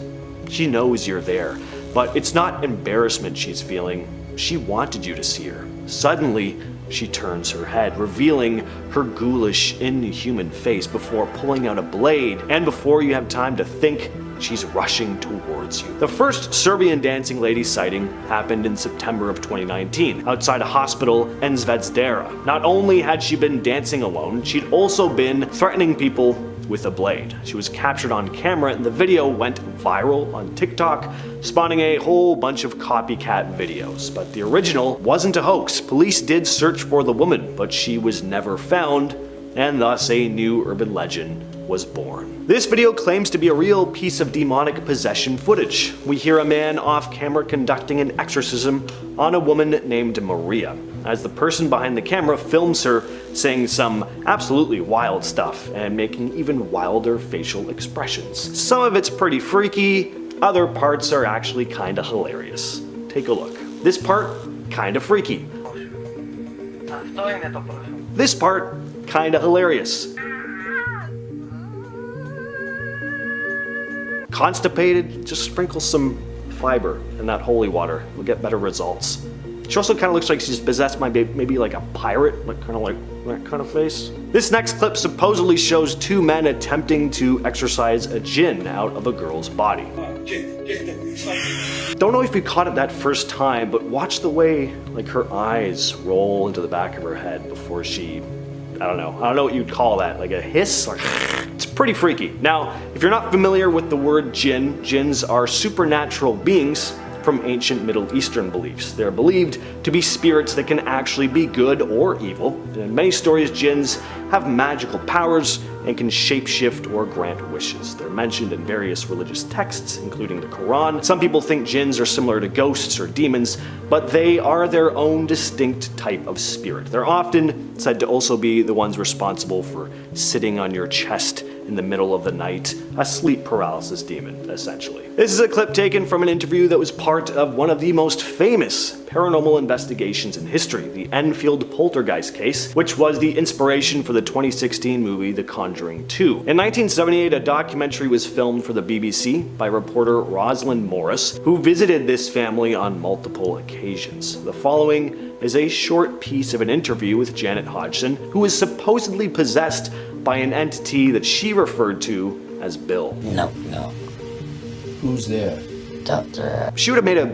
She knows you're there. But it's not embarrassment she's feeling. She wanted you to see her. Suddenly, she turns her head, revealing her ghoulish, inhuman face before pulling out a blade, and before you have time to think, she's rushing towards you. The first Serbian dancing lady sighting happened in September of 2019, outside a hospital in Zvezdara. Not only had she been dancing alone, she'd also been threatening people with a blade. She was captured on camera and the video went viral on TikTok, spawning a whole bunch of copycat videos. But the original wasn't a hoax. Police did search for the woman, but she was never found, and thus a new urban legend was born. This video claims to be a real piece of demonic possession footage. We hear a man off camera conducting an exorcism on a woman named Maria, as the person behind the camera films her saying some absolutely wild stuff and making even wilder facial expressions. Some of it's pretty freaky, other parts are actually kinda hilarious. Take a look. This part, kinda freaky. This part, kinda hilarious. Constipated, just sprinkle some fiber in that holy water. We'll get better results. She also kind of looks like she's possessed by maybe like a pirate, like kind of like that kind of face. This next clip supposedly shows two men attempting to exorcise a jinn out of a girl's body. Don't know if you caught it that first time, but watch the way like her eyes roll into the back of her head before she, I don't know what you'd call that, like a hiss? Or it's pretty freaky. Now, if you're not familiar with the word jinn, jinns are supernatural beings from ancient Middle Eastern beliefs. They're believed to be spirits that can actually be good or evil. And in many stories, jinns have magical powers and can shapeshift or grant wishes. They're mentioned in various religious texts, including the Quran. Some people think jinns are similar to ghosts or demons, but they are their own distinct type of spirit. They're often said to also be the ones responsible for sitting on your chest in the middle of the night, a sleep paralysis demon, essentially. This is a clip taken from an interview that was part of one of the most famous paranormal investigations in history, the Enfield poltergeist case, which was the inspiration for the 2016 movie The Conjuring 2. In 1978, a documentary was filmed for the BBC by reporter Rosalind Morris, who visited this family on multiple occasions. The following is a short piece of an interview with Janet Hodgson, who was supposedly possessed by an entity that she referred to as Bill. No. Who's there? Doctor. She would have made a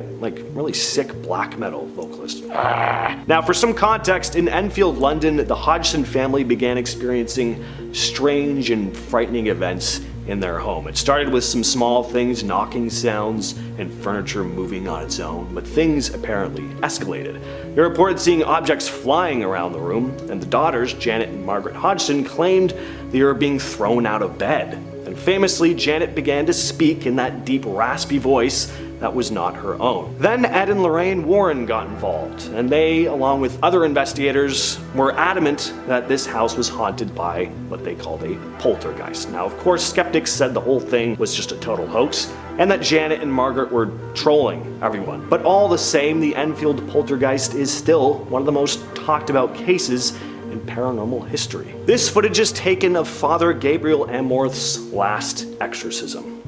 really sick black metal vocalist. Now, for some context, in Enfield, London, the Hodgson family began experiencing strange and frightening events in their home. It started with some small things, knocking sounds and furniture moving on its own, but things apparently escalated. They reported seeing objects flying around the room, and the daughters, Janet and Margaret Hodgson, claimed they were being thrown out of bed. And famously, Janet began to speak in that deep, raspy voice that was not her own. Then Ed and Lorraine Warren got involved, and they, along with other investigators, were adamant that this house was haunted by what they called a poltergeist. Now, of course, skeptics said the whole thing was just a total hoax, and that Janet and Margaret were trolling everyone. But all the same, the Enfield poltergeist is still one of the most talked about cases in paranormal history. This footage is taken of Father Gabriel Amorth's last exorcism.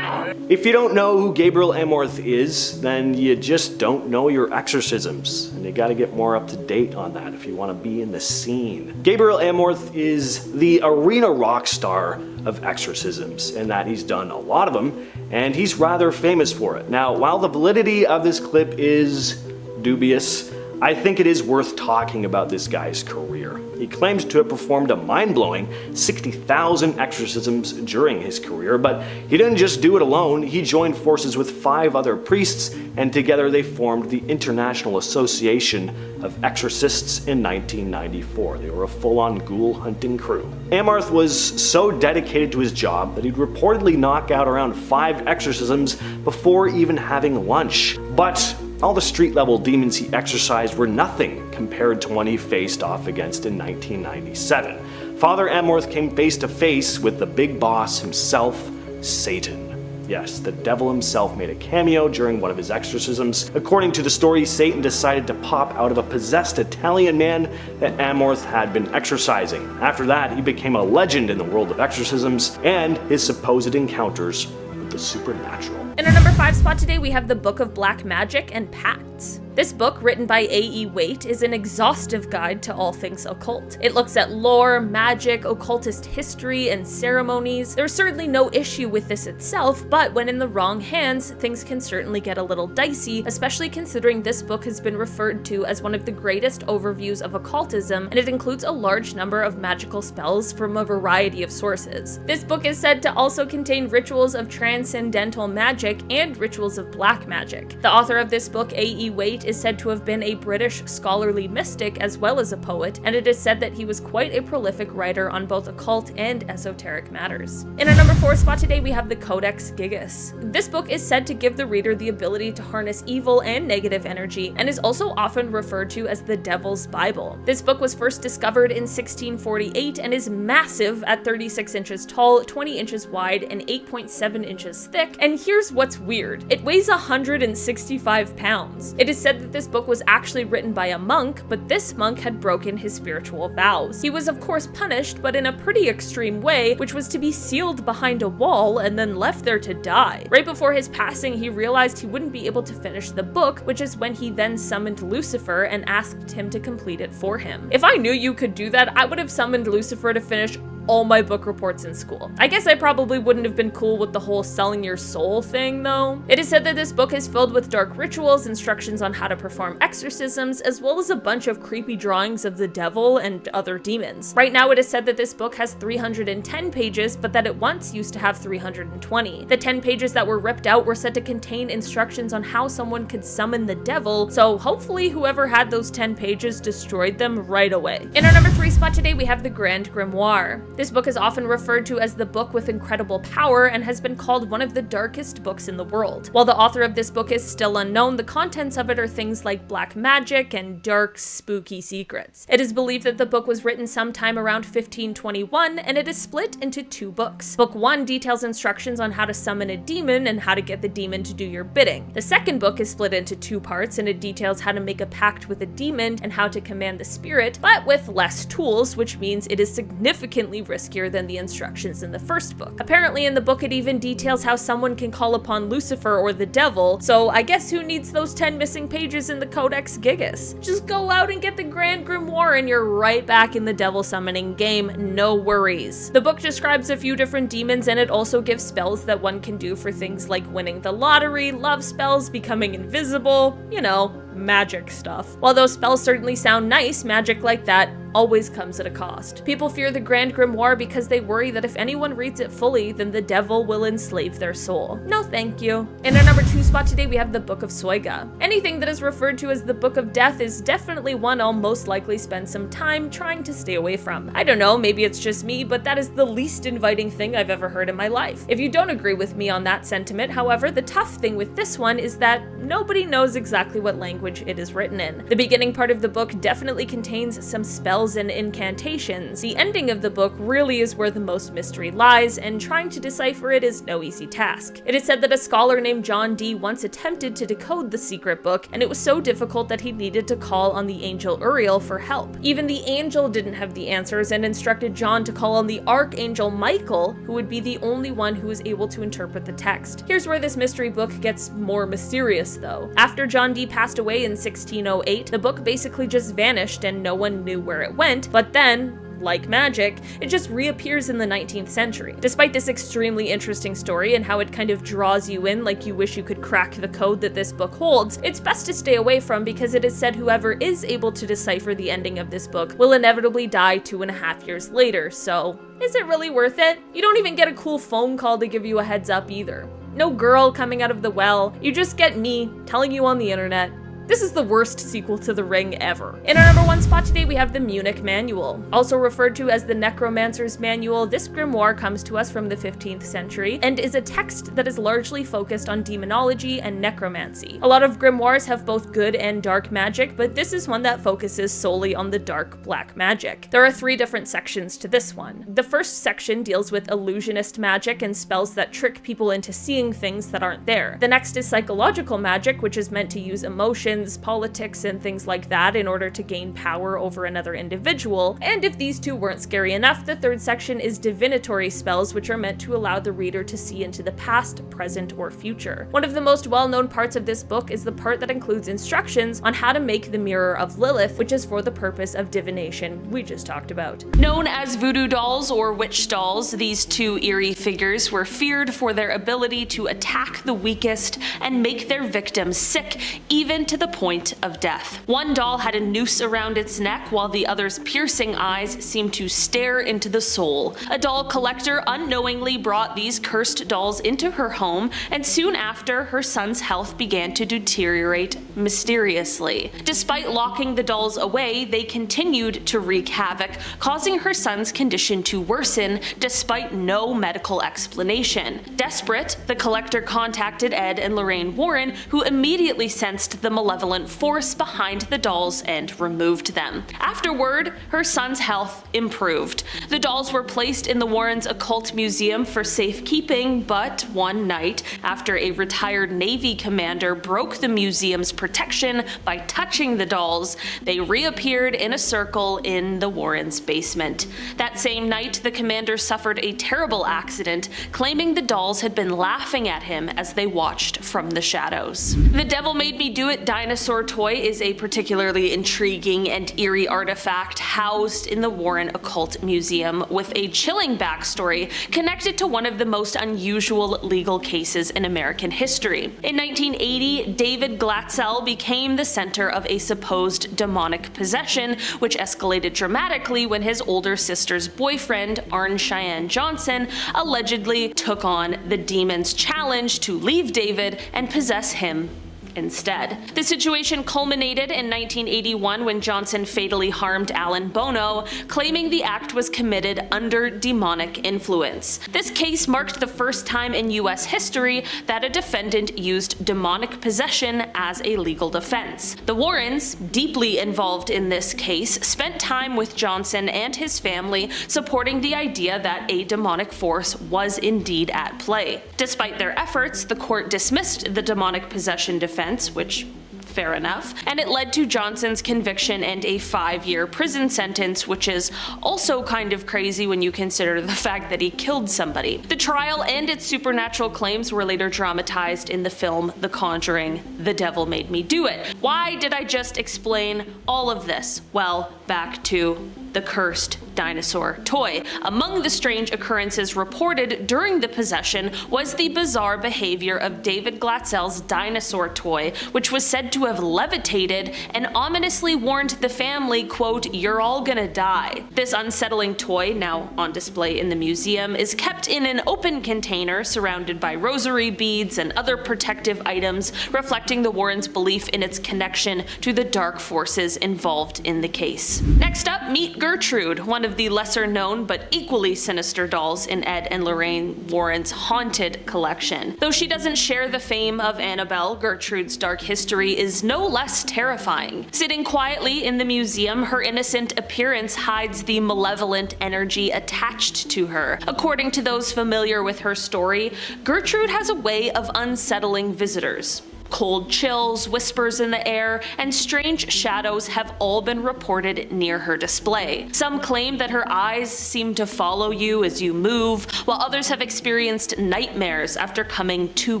If you don't know who Gabriel Amorth is, then you just don't know your exorcisms, and you gotta get more up to date on that if you want to be in the scene. Gabriel Amorth is the arena rock star of exorcisms, in that he's done a lot of them, and he's rather famous for it. Now, while the validity of this clip is dubious, I think it is worth talking about this guy's career. He claims to have performed a mind-blowing 60,000 exorcisms during his career, but he didn't just do it alone. He joined forces with 5 other priests, and together they formed the International Association of Exorcists in 1994. They were a full-on ghoul-hunting crew. Amorth was so dedicated to his job that he'd reportedly knock out around 5 exorcisms before even having lunch. But all the street-level demons he exorcised were nothing compared to one he faced off against in 1997. Father Amorth came face to face with the big boss himself, Satan. Yes, the devil himself made a cameo during one of his exorcisms. According to the story, Satan decided to pop out of a possessed Italian man that Amorth had been exorcising. After that, he became a legend in the world of exorcisms and his supposed encounters with the supernatural. In our number 5 spot today, we have the Book of Black Magic and Pacts. This book, written by A.E. Waite, is an exhaustive guide to all things occult. It looks at lore, magic, occultist history, and ceremonies. There's certainly no issue with this itself, but when in the wrong hands, things can certainly get a little dicey, especially considering this book has been referred to as one of the greatest overviews of occultism, and it includes a large number of magical spells from a variety of sources. This book is said to also contain rituals of transcendental magic and rituals of black magic. The author of this book, A.E. Waite, is said to have been a British scholarly mystic as well as a poet, and it is said that he was quite a prolific writer on both occult and esoteric matters. In our number 4 spot today, we have the Codex Gigas. This book is said to give the reader the ability to harness evil and negative energy, and is also often referred to as the Devil's Bible. This book was first discovered in 1648 and is massive at 36 inches tall, 20 inches wide, and 8.7 inches thick, and here's what's weird. It weighs 165 pounds. It is said that this book was actually written by a monk, but this monk had broken his spiritual vows. He was of course punished, but in a pretty extreme way, which was to be sealed behind a wall and then left there to die. Right before his passing, he realized he wouldn't be able to finish the book, which is when he then summoned Lucifer and asked him to complete it for him. If I knew you could do that, I would have summoned Lucifer to finish all my book reports in school. I guess I probably wouldn't have been cool with the whole selling your soul thing though. It is said that this book is filled with dark rituals, instructions on how to perform exorcisms, as well as a bunch of creepy drawings of the devil and other demons. Right now it is said that this book has 310 pages, but that it once used to have 320. The 10 pages that were ripped out were said to contain instructions on how someone could summon the devil, so hopefully whoever had those 10 pages destroyed them right away. In our number 3 spot today, we have the Grand Grimoire. This book is often referred to as the book with incredible power and has been called one of the darkest books in the world. While the author of this book is still unknown, the contents of it are things like black magic and dark, spooky secrets. It is believed that the book was written sometime around 1521, and it is split into 2 books. Book 1 details instructions on how to summon a demon and how to get the demon to do your bidding. The second book is split into 2 parts, and it details how to make a pact with a demon and how to command the spirit, but with less tools, which means it is significantly riskier than the instructions in the first book. Apparently in the book it even details how someone can call upon Lucifer or the devil, so I guess who needs those 10 missing pages in the Codex Gigas? Just go out and get the Grand Grimoire and you're right back in the devil summoning game, no worries. The book describes a few different demons, and it also gives spells that one can do for things like winning the lottery, love spells, becoming invisible, you know, magic stuff. While those spells certainly sound nice, magic like that always comes at a cost. People fear the Grand Grimoire because they worry that if anyone reads it fully, then the devil will enslave their soul. No thank you. In our number 2 spot today, we have the Book of SOA. Anything that is referred to as the Book of Death is definitely one I'll most likely spend some time trying to stay away from. I don't know, maybe it's just me, but that is the least inviting thing I've ever heard in my life. If you don't agree with me on that sentiment, however, the tough thing with this one is that nobody knows exactly what language it is written in. The beginning part of the book definitely contains some spells and incantations. The ending of the book really is where the most mystery lies, and trying to decipher it is no easy task. It is said that a scholar named John Dee once attempted to decode the secret book, and it was so difficult that he needed to call on the angel Uriel for help. Even the angel didn't have the answers and instructed John to call on the archangel Michael, who would be the only one who was able to interpret the text. Here's where this mystery book gets more mysterious though. After John Dee passed away in 1608, the book basically just vanished and no one knew where it went, but then, like magic, it just reappears in the 19th century. Despite this extremely interesting story and how it kind of draws you in like you wish you could crack the code that this book holds, it's best to stay away from because it is said whoever is able to decipher the ending of this book will inevitably die 2.5 years later, so is it really worth it? You don't even get a cool phone call to give you a heads up either. No girl coming out of the well, you just get me telling you on the internet, This is the worst sequel to The Ring ever. In our number 1 spot today, we have the Munich Manual. Also referred to as the Necromancer's Manual, this grimoire comes to us from the 15th century and is a text that is largely focused on demonology and necromancy. A lot of grimoires have both good and dark magic, but this is one that focuses solely on the dark black magic. There are 3 different sections to this one. The first section deals with illusionist magic and spells that trick people into seeing things that aren't there. The next is psychological magic, which is meant to use emotions, politics, and things like that in order to gain power over another individual. And if these two weren't scary enough, the third section is divinatory spells, which are meant to allow the reader to see into the past, present, or future. One of the most well-known parts of this book is the part that includes instructions on how to make the Mirror of Lilith, which is for the purpose of divination we just talked about. Known as voodoo dolls or witch dolls, these two eerie figures were feared for their ability to attack the weakest and make their victims sick, even to the point of death. One doll had a noose around its neck, while the other's piercing eyes seemed to stare into the soul. A doll collector unknowingly brought these cursed dolls into her home, and soon after, her son's health began to deteriorate mysteriously. Despite locking the dolls away, they continued to wreak havoc, causing her son's condition to worsen despite no medical explanation. Desperate, the collector contacted Ed and Lorraine Warren, who immediately sensed the malevolent force behind the dolls and removed them. Afterward, her son's health improved. The dolls were placed in the Warrens' occult museum for safekeeping, but one night, after a retired Navy commander broke the museum's protection by touching the dolls, they reappeared in a circle in the Warrens' basement. That same night, the commander suffered a terrible accident, claiming the dolls had been laughing at him as they watched from the shadows. The Devil Made Me Do It dinosaur toy is a particularly intriguing and eerie artifact housed in the Warren Occult Museum with a chilling backstory connected to one of the most unusual legal cases in American history. In 1980, David Glatzel became the center of a supposed demonic possession, which escalated dramatically when his older sister's boyfriend, Arn Cheyenne Johnson, allegedly took on the demon's challenge to leave David and possess him instead. The situation culminated in 1981 when Johnson fatally harmed Alan Bono, claiming the act was committed under demonic influence. This case marked the first time in US history that a defendant used demonic possession as a legal defense. The Warrens, deeply involved in this case, spent time with Johnson and his family supporting the idea that a demonic force was indeed at play. Despite their efforts, the court dismissed the demonic possession defense, which fair enough, and it led to Johnson's conviction and a 5-year prison sentence, which is also kind of crazy when you consider the fact that he killed somebody. The trial and its supernatural claims were later dramatized in the film The Conjuring, The Devil Made Me Do It. Why did I just explain all of this? Well, back to the cursed dinosaur toy. Among the strange occurrences reported during the possession was the bizarre behavior of David Glatzel's dinosaur toy, which was said to have levitated and ominously warned the family, quote, "You're all gonna die." This unsettling toy, now on display in the museum, is kept in an open container surrounded by rosary beads and other protective items, reflecting the Warrens' belief in its connection to the dark forces involved in the case. Next up, meet Gertrude, one of the lesser known but equally sinister dolls in Ed and Lorraine Warren's haunted collection. Though she doesn't share the fame of Annabelle, Gertrude's dark history is no less terrifying. Sitting quietly in the museum, her innocent appearance hides the malevolent energy attached to her. According to those familiar with her story, Gertrude has a way of unsettling visitors. Cold chills, whispers in the air, and strange shadows have all been reported near her display. Some claim that her eyes seem to follow you as you move, while others have experienced nightmares after coming too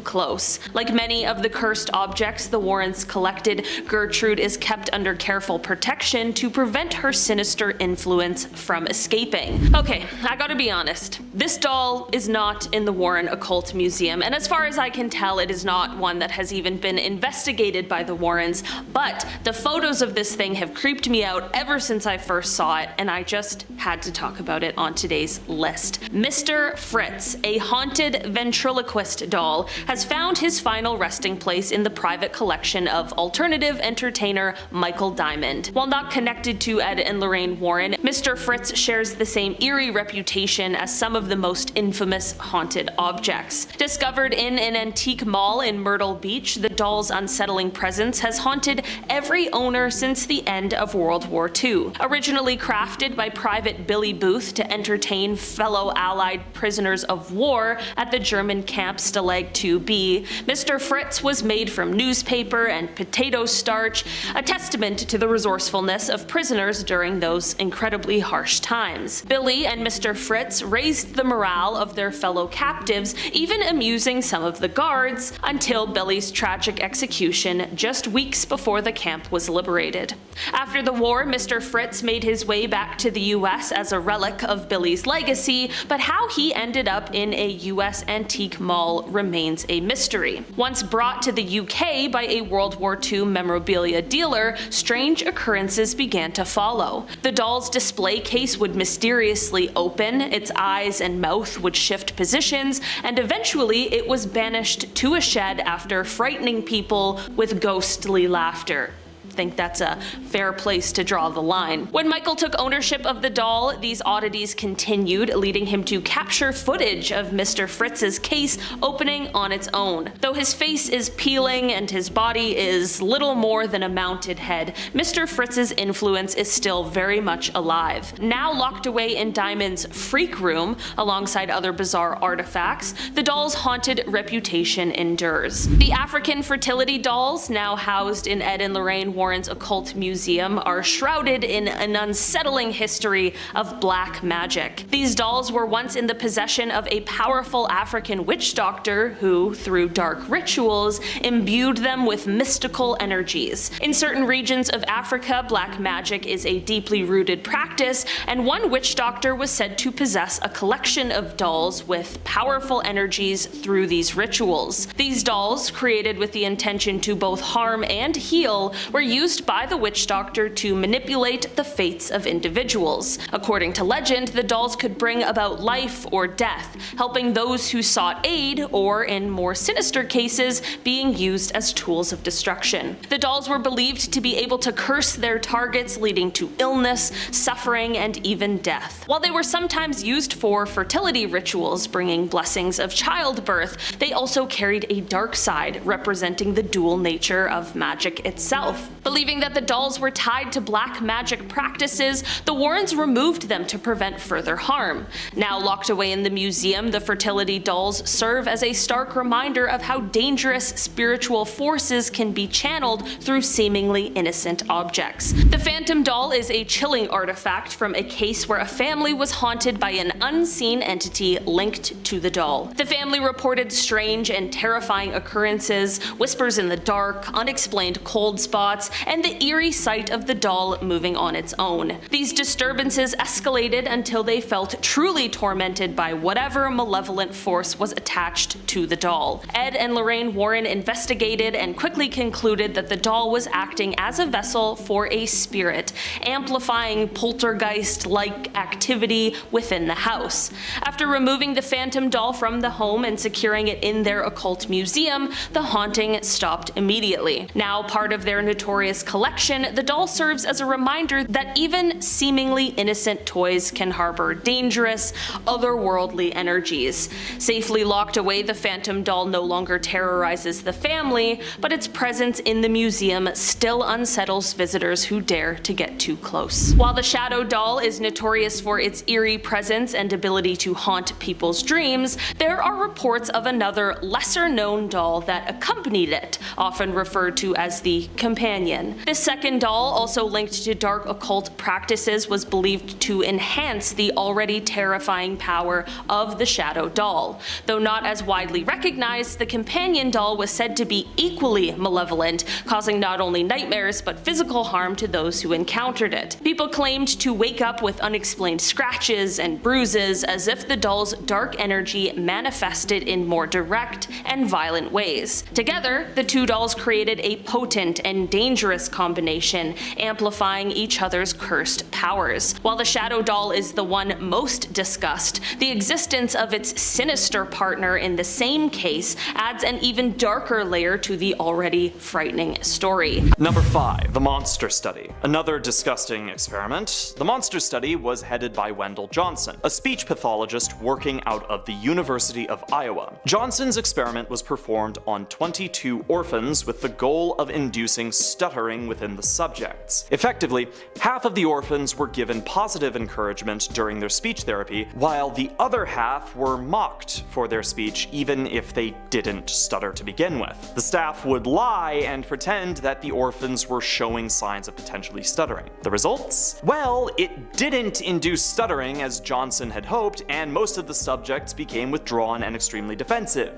close. Like many of the cursed objects the Warrens collected, Gertrude is kept under careful protection to prevent her sinister influence from escaping. Okay, I gotta be honest. This doll is not in the Warren Occult Museum, and as far as I can tell, it is not one that has even been investigated by the Warrens, but the photos of this thing have creeped me out ever since I first saw it, and I just had to talk about it on today's list. Mr. Fritz, a haunted ventriloquist doll, has found his final resting place in the private collection of alternative entertainer Michael Diamond. While not connected to Ed and Lorraine Warren, Mr. Fritz shares the same eerie reputation as some of the most infamous haunted objects. Discovered in an antique mall in Myrtle Beach, the doll's unsettling presence has haunted every owner since the end of World War II. Originally crafted by Private Billy Booth to entertain fellow Allied prisoners of war at the German camp Stalag 2B, Mr. Fritz was made from newspaper and potato starch, a testament to the resourcefulness of prisoners during those incredibly harsh times. Billy and Mr. Fritz raised the morale of their fellow captives, even amusing some of the guards, until Billy's tragic execution just weeks before the camp was liberated. After the war, Mr. Fritz made his way back to the US as a relic of Billy's legacy, but how he ended up in a US antique mall remains a mystery. Once brought to the UK by a World War II memorabilia dealer, strange occurrences began to follow. The doll's display case would mysteriously open, its eyes and mouth would shift positions, and eventually it was banished to a shed after frightening people with ghostly laughter. I think that's a fair place to draw the line. When Michael took ownership of the doll, these oddities continued, leading him to capture footage of Mr. Fritz's case opening on its own. Though his face is peeling and his body is little more than a mounted head, Mr. Fritz's influence is still very much alive. Now locked away in Diamond's freak room, alongside other bizarre artifacts, the doll's haunted reputation endures. The African fertility dolls, now housed in Ed and Lorraine Warren's Occult Museum, are shrouded in an unsettling history of black magic. These dolls were once in the possession of a powerful African witch doctor who, through dark rituals, imbued them with mystical energies. In certain regions of Africa, black magic is a deeply rooted practice, and one witch doctor was said to possess a collection of dolls with powerful energies through these rituals. These dolls, created with the intention to both harm and heal, were used by the witch doctor to manipulate the fates of individuals. According to legend, the dolls could bring about life or death, helping those who sought aid, or in more sinister cases, being used as tools of destruction. The dolls were believed to be able to curse their targets, leading to illness, suffering, and even death. While they were sometimes used for fertility rituals, bringing blessings of childbirth, they also carried a dark side, representing the dual nature of magic itself. Believing that the dolls were tied to black magic practices, the Warrens removed them to prevent further harm. Now locked away in the museum, the fertility dolls serve as a stark reminder of how dangerous spiritual forces can be channeled through seemingly innocent objects. The Phantom doll is a chilling artifact from a case where a family was haunted by an unseen entity linked to the doll. The family reported strange and terrifying occurrences, whispers in the dark, unexplained cold spots, and the eerie sight of the doll moving on its own. These disturbances escalated until they felt truly tormented by whatever malevolent force was attached to the doll. Ed and Lorraine Warren investigated and quickly concluded that the doll was acting as a vessel for a spirit, amplifying poltergeist-like activity within the house. After removing the Phantom doll from the home and securing it in their occult museum, the haunting stopped immediately. Now part of their notorious collection, the doll serves as a reminder that even seemingly innocent toys can harbor dangerous, otherworldly energies. Safely locked away, the Phantom doll no longer terrorizes the family, but its presence in the museum still unsettles visitors who dare to get too close. While the Shadow doll is notorious for its eerie presence and ability to haunt people's dreams, there are reports of another lesser-known doll that accompanied it, often referred to as the companion. companion. This second doll, also linked to dark occult practices, was believed to enhance the already terrifying power of the shadow doll. Though not as widely recognized, the companion doll was said to be equally malevolent, causing not only nightmares but physical harm to those who encountered it. People claimed to wake up with unexplained scratches and bruises, as if the doll's dark energy manifested in more direct and violent ways. Together, the two dolls created a potent and dangerous combination, amplifying each other's cursed powers. While the shadow doll is the one most discussed, the existence of its sinister partner in the same case adds an even darker layer to the already frightening story. Number 5. The Monster Study. Another disgusting experiment. The Monster Study was headed by Wendell Johnson, a speech pathologist working out of the University of Iowa. Johnson's experiment was performed on 22 orphans with the goal of inducing stuttering within the subjects. Effectively, half of the orphans were given positive encouragement during their speech therapy, while the other half were mocked for their speech even if they didn't stutter to begin with. The staff would lie and pretend that the orphans were showing signs of potentially stuttering. The results? Well, it didn't induce stuttering as Johnson had hoped, and most of the subjects became withdrawn and extremely defensive.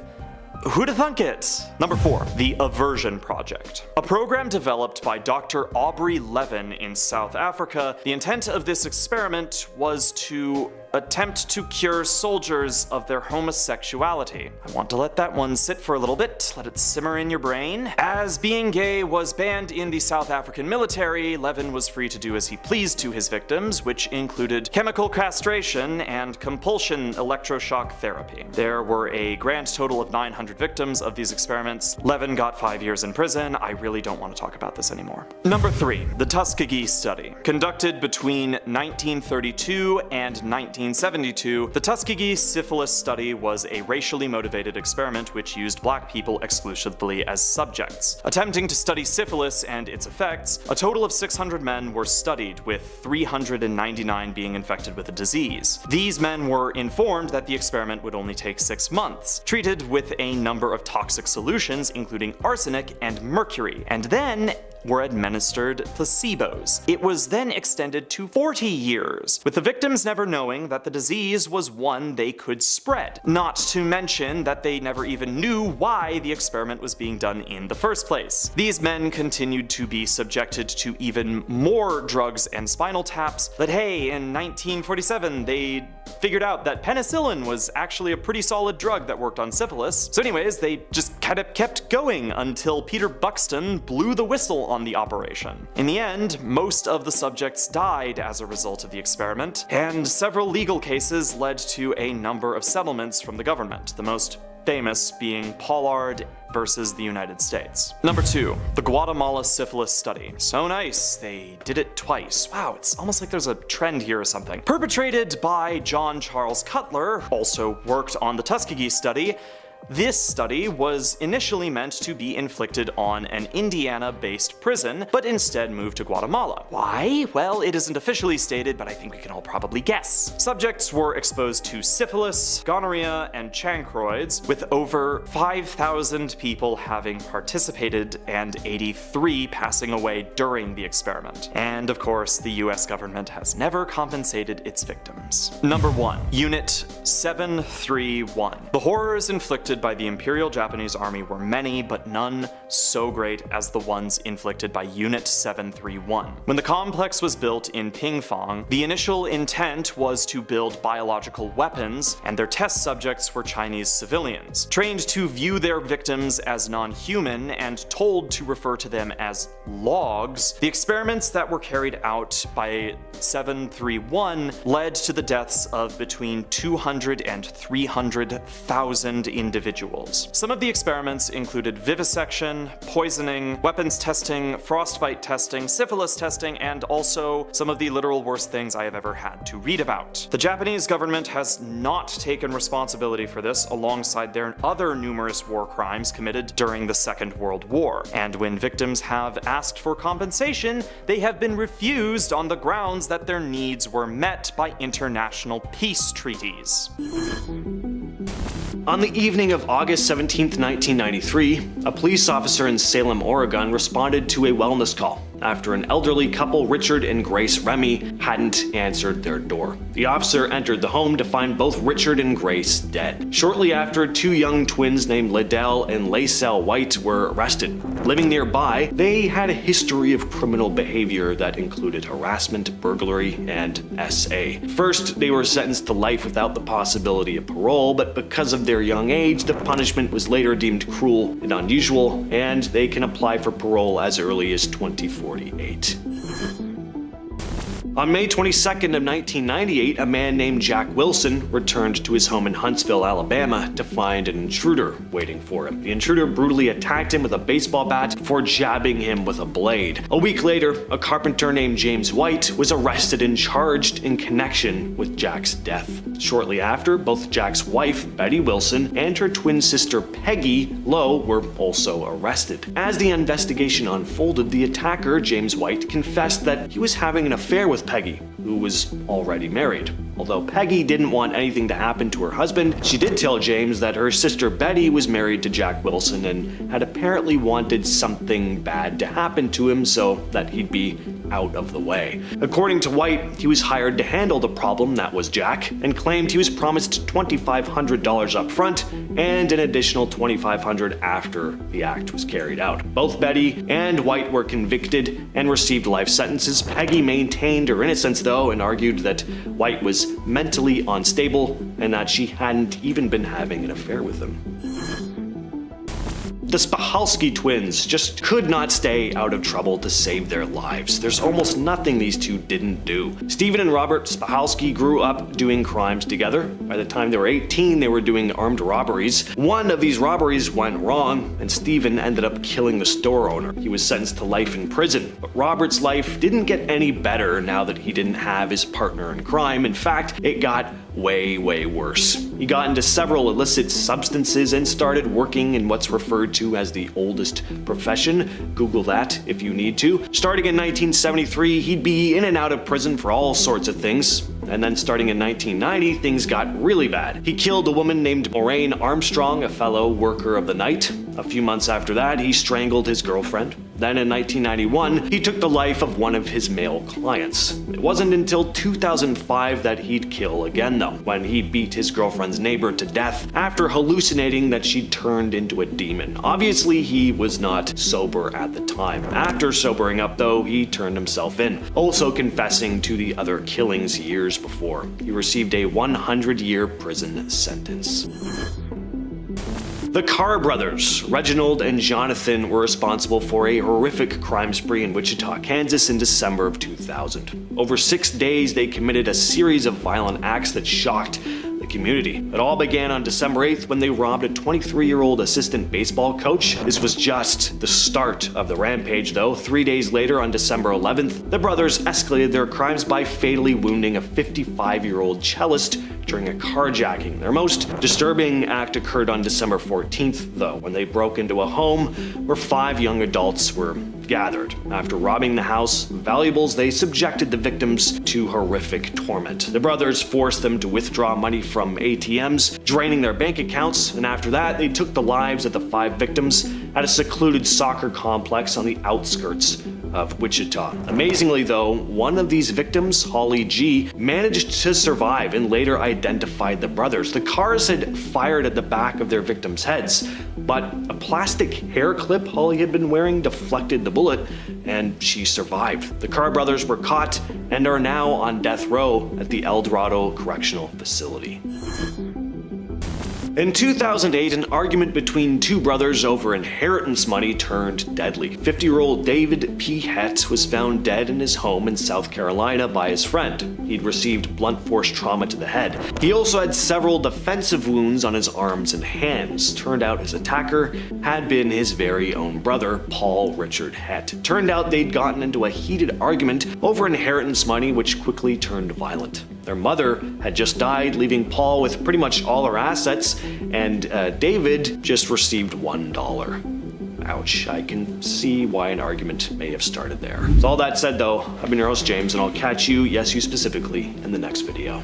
Who'da thunk it? Number 4. The Aversion Project. A program developed by Dr. Aubrey Levin in South Africa. The intent of this experiment was to attempt to cure soldiers of their homosexuality. I want to let that one sit for a little bit, let it simmer in your brain. As being gay was banned in the South African military, Levin was free to do as he pleased to his victims, which included chemical castration and compulsion electroshock therapy. There were a grand total of 900 victims of these experiments. Levin got 5 years in prison. I really don't want to talk about this anymore. Number 3. The Tuskegee Study. Conducted between 1932 and 1972, the Tuskegee Syphilis Study was a racially motivated experiment which used black people exclusively as subjects. Attempting to study syphilis and its effects, a total of 600 men were studied, with 399 being infected with the disease. These men were informed that the experiment would only take 6 months, treated with a number of toxic solutions including arsenic and mercury, and then were administered placebos. It was then extended to 40 years, with the victims never knowing that the disease was one they could spread. Not to mention that they never even knew why the experiment was being done in the first place. These men continued to be subjected to even more drugs and spinal taps, but hey, in 1947 they figured out that penicillin was actually a pretty solid drug that worked on syphilis. So anyways, they just kind of kept going until Peter Buxton blew the whistle on the operation. In the end, most of the subjects died as a result of the experiment, and several legal cases led to a number of settlements from the government, the most famous being Pollard versus the United States. Number 2. The Guatemala Syphilis Study. So nice, they did it twice. Wow, it's almost like there's a trend here or something. Perpetrated by John Charles Cutler, also worked on the Tuskegee Study. This study was initially meant to be inflicted on an Indiana-based prison, but instead moved to Guatemala. Why? Well, it isn't officially stated, but I think we can all probably guess. Subjects were exposed to syphilis, gonorrhea, and chancroids, with over 5,000 people having participated and 83 passing away during the experiment. And of course, the US government has never compensated its victims. Number 1. Unit 731. The horrors inflicted by the Imperial Japanese Army were many, but none so great as the ones inflicted by Unit 731. When the complex was built in Pingfang, the initial intent was to build biological weapons, and their test subjects were Chinese civilians, trained to view their victims as non-human and told to refer to them as logs. The experiments that were carried out by 731 led to the deaths of between 200 and 300,000 individuals. Some of the experiments included vivisection, poisoning, weapons testing, frostbite testing, syphilis testing, and also some of the literal worst things I have ever had to read about. The Japanese government has not taken responsibility for this alongside their other numerous war crimes committed during the Second World War, and when victims have asked for compensation, they have been refused on the grounds that their needs were met by international peace treaties. On the evening of August 17, 1993, a police officer in Salem, Oregon responded to a wellness call after an elderly couple, Richard and Grace Remy, hadn't answered their door. The officer entered the home to find both Richard and Grace dead. Shortly after, two young twins named Liddell and Laery White were arrested. Living nearby, they had a history of criminal behavior that included harassment, burglary, and SA. First, they were sentenced to life without the possibility of parole, but because of their young age, the punishment was later deemed cruel and unusual, and they can apply for parole as early as 2048. On May 22nd of 1998, a man named Jack Wilson returned to his home in Huntsville, Alabama to find an intruder waiting for him. The intruder brutally attacked him with a baseball bat before jabbing him with a blade. A week later, a carpenter named James White was arrested and charged in connection with Jack's death. Shortly after, both Jack's wife, Betty Wilson, and her twin sister, Peggy Lowe, were also arrested. As the investigation unfolded, the attacker, James White, confessed that he was having an affair with Peggy, who was already married. Although Peggy didn't want anything to happen to her husband, she did tell James that her sister Betty was married to Jack Wilson and had apparently wanted something bad to happen to him so that he'd be out of the way. According to White, he was hired to handle the problem that was Jack, and claimed he was promised $2,500 up front and an additional $2,500 after the act was carried out. Both Betty and White were convicted and received life sentences. Peggy maintained her innocence though, and argued that White was mentally unstable and that she hadn't even been having an affair with him. The Spahalski twins just could not stay out of trouble to save their lives. There's almost nothing these two didn't do. Stephen and Robert Spahalski grew up doing crimes together. By the time they were 18, they were doing armed robberies. One of these robberies went wrong, and Stephen ended up killing the store owner. He was sentenced to life in prison. But Robert's life didn't get any better now that he didn't have his partner in crime. In fact, it got way worse. He got into several illicit substances and started working in what's referred to as the oldest profession. Google that if you need to. Starting in 1973, he'd be in and out of prison for all sorts of things. And then starting in 1990, things got really bad. He killed a woman named Maureen Armstrong, a fellow worker of the night. A few months after that, he strangled his girlfriend. Then in 1991, he took the life of one of his male clients. It wasn't until 2005 that he'd kill again though, when he beat his girlfriend's neighbor to death after hallucinating that she'd turned into a demon. Obviously, he was not sober at the time. After sobering up though, he turned himself in, also confessing to the other killings years before. He received a 100-year prison sentence. The Carr brothers, Reginald and Jonathan, were responsible for a horrific crime spree in Wichita, Kansas in December of 2000. Over 6 days, they committed a series of violent acts that shocked the community. It all began on December 8th when they robbed a 23-year-old assistant baseball coach. This was just the start of the rampage though. 3 days later, on December 11th, the brothers escalated their crimes by fatally wounding a 55-year-old cellist during a carjacking. Their most disturbing act occurred on December 14th though, when they broke into a home where 5 young adults were gathered. After robbing the house of valuables, they subjected the victims to horrific torment. The brothers forced them to withdraw money from ATMs, draining their bank accounts, and after that, they took the lives of the 5 victims at a secluded soccer complex on the outskirts of Wichita. Amazingly though, one of these victims, Holly G., managed to survive and later identified the brothers. The Carrs had fired at the back of their victims' heads, but a plastic hair clip Holly had been wearing deflected the bullet, and she survived. The Carr brothers were caught and are now on death row at the El Dorado Correctional Facility. In 2008, an argument between two brothers over inheritance money turned deadly. 50-year-old David P. Hett was found dead in his home in South Carolina by his friend. He'd received blunt force trauma to the head. He also had several defensive wounds on his arms and hands. Turned out his attacker had been his very own brother, Paul Richard Hett. Turned out they'd gotten into a heated argument over inheritance money, which quickly turned violent. Their mother had just died, leaving Paul with pretty much all her assets, and David just received $1. Ouch, I can see why an argument may have started there. With all that said though, I've been your host James, and I'll catch you, yes you specifically, in the next video.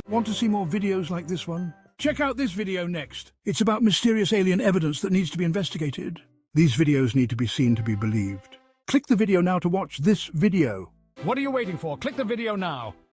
Want to see more videos like this one? Check out this video next. It's about mysterious alien evidence that needs to be investigated. These videos need to be seen to be believed. Click the video now to watch this video. What are you waiting for? Click the video now.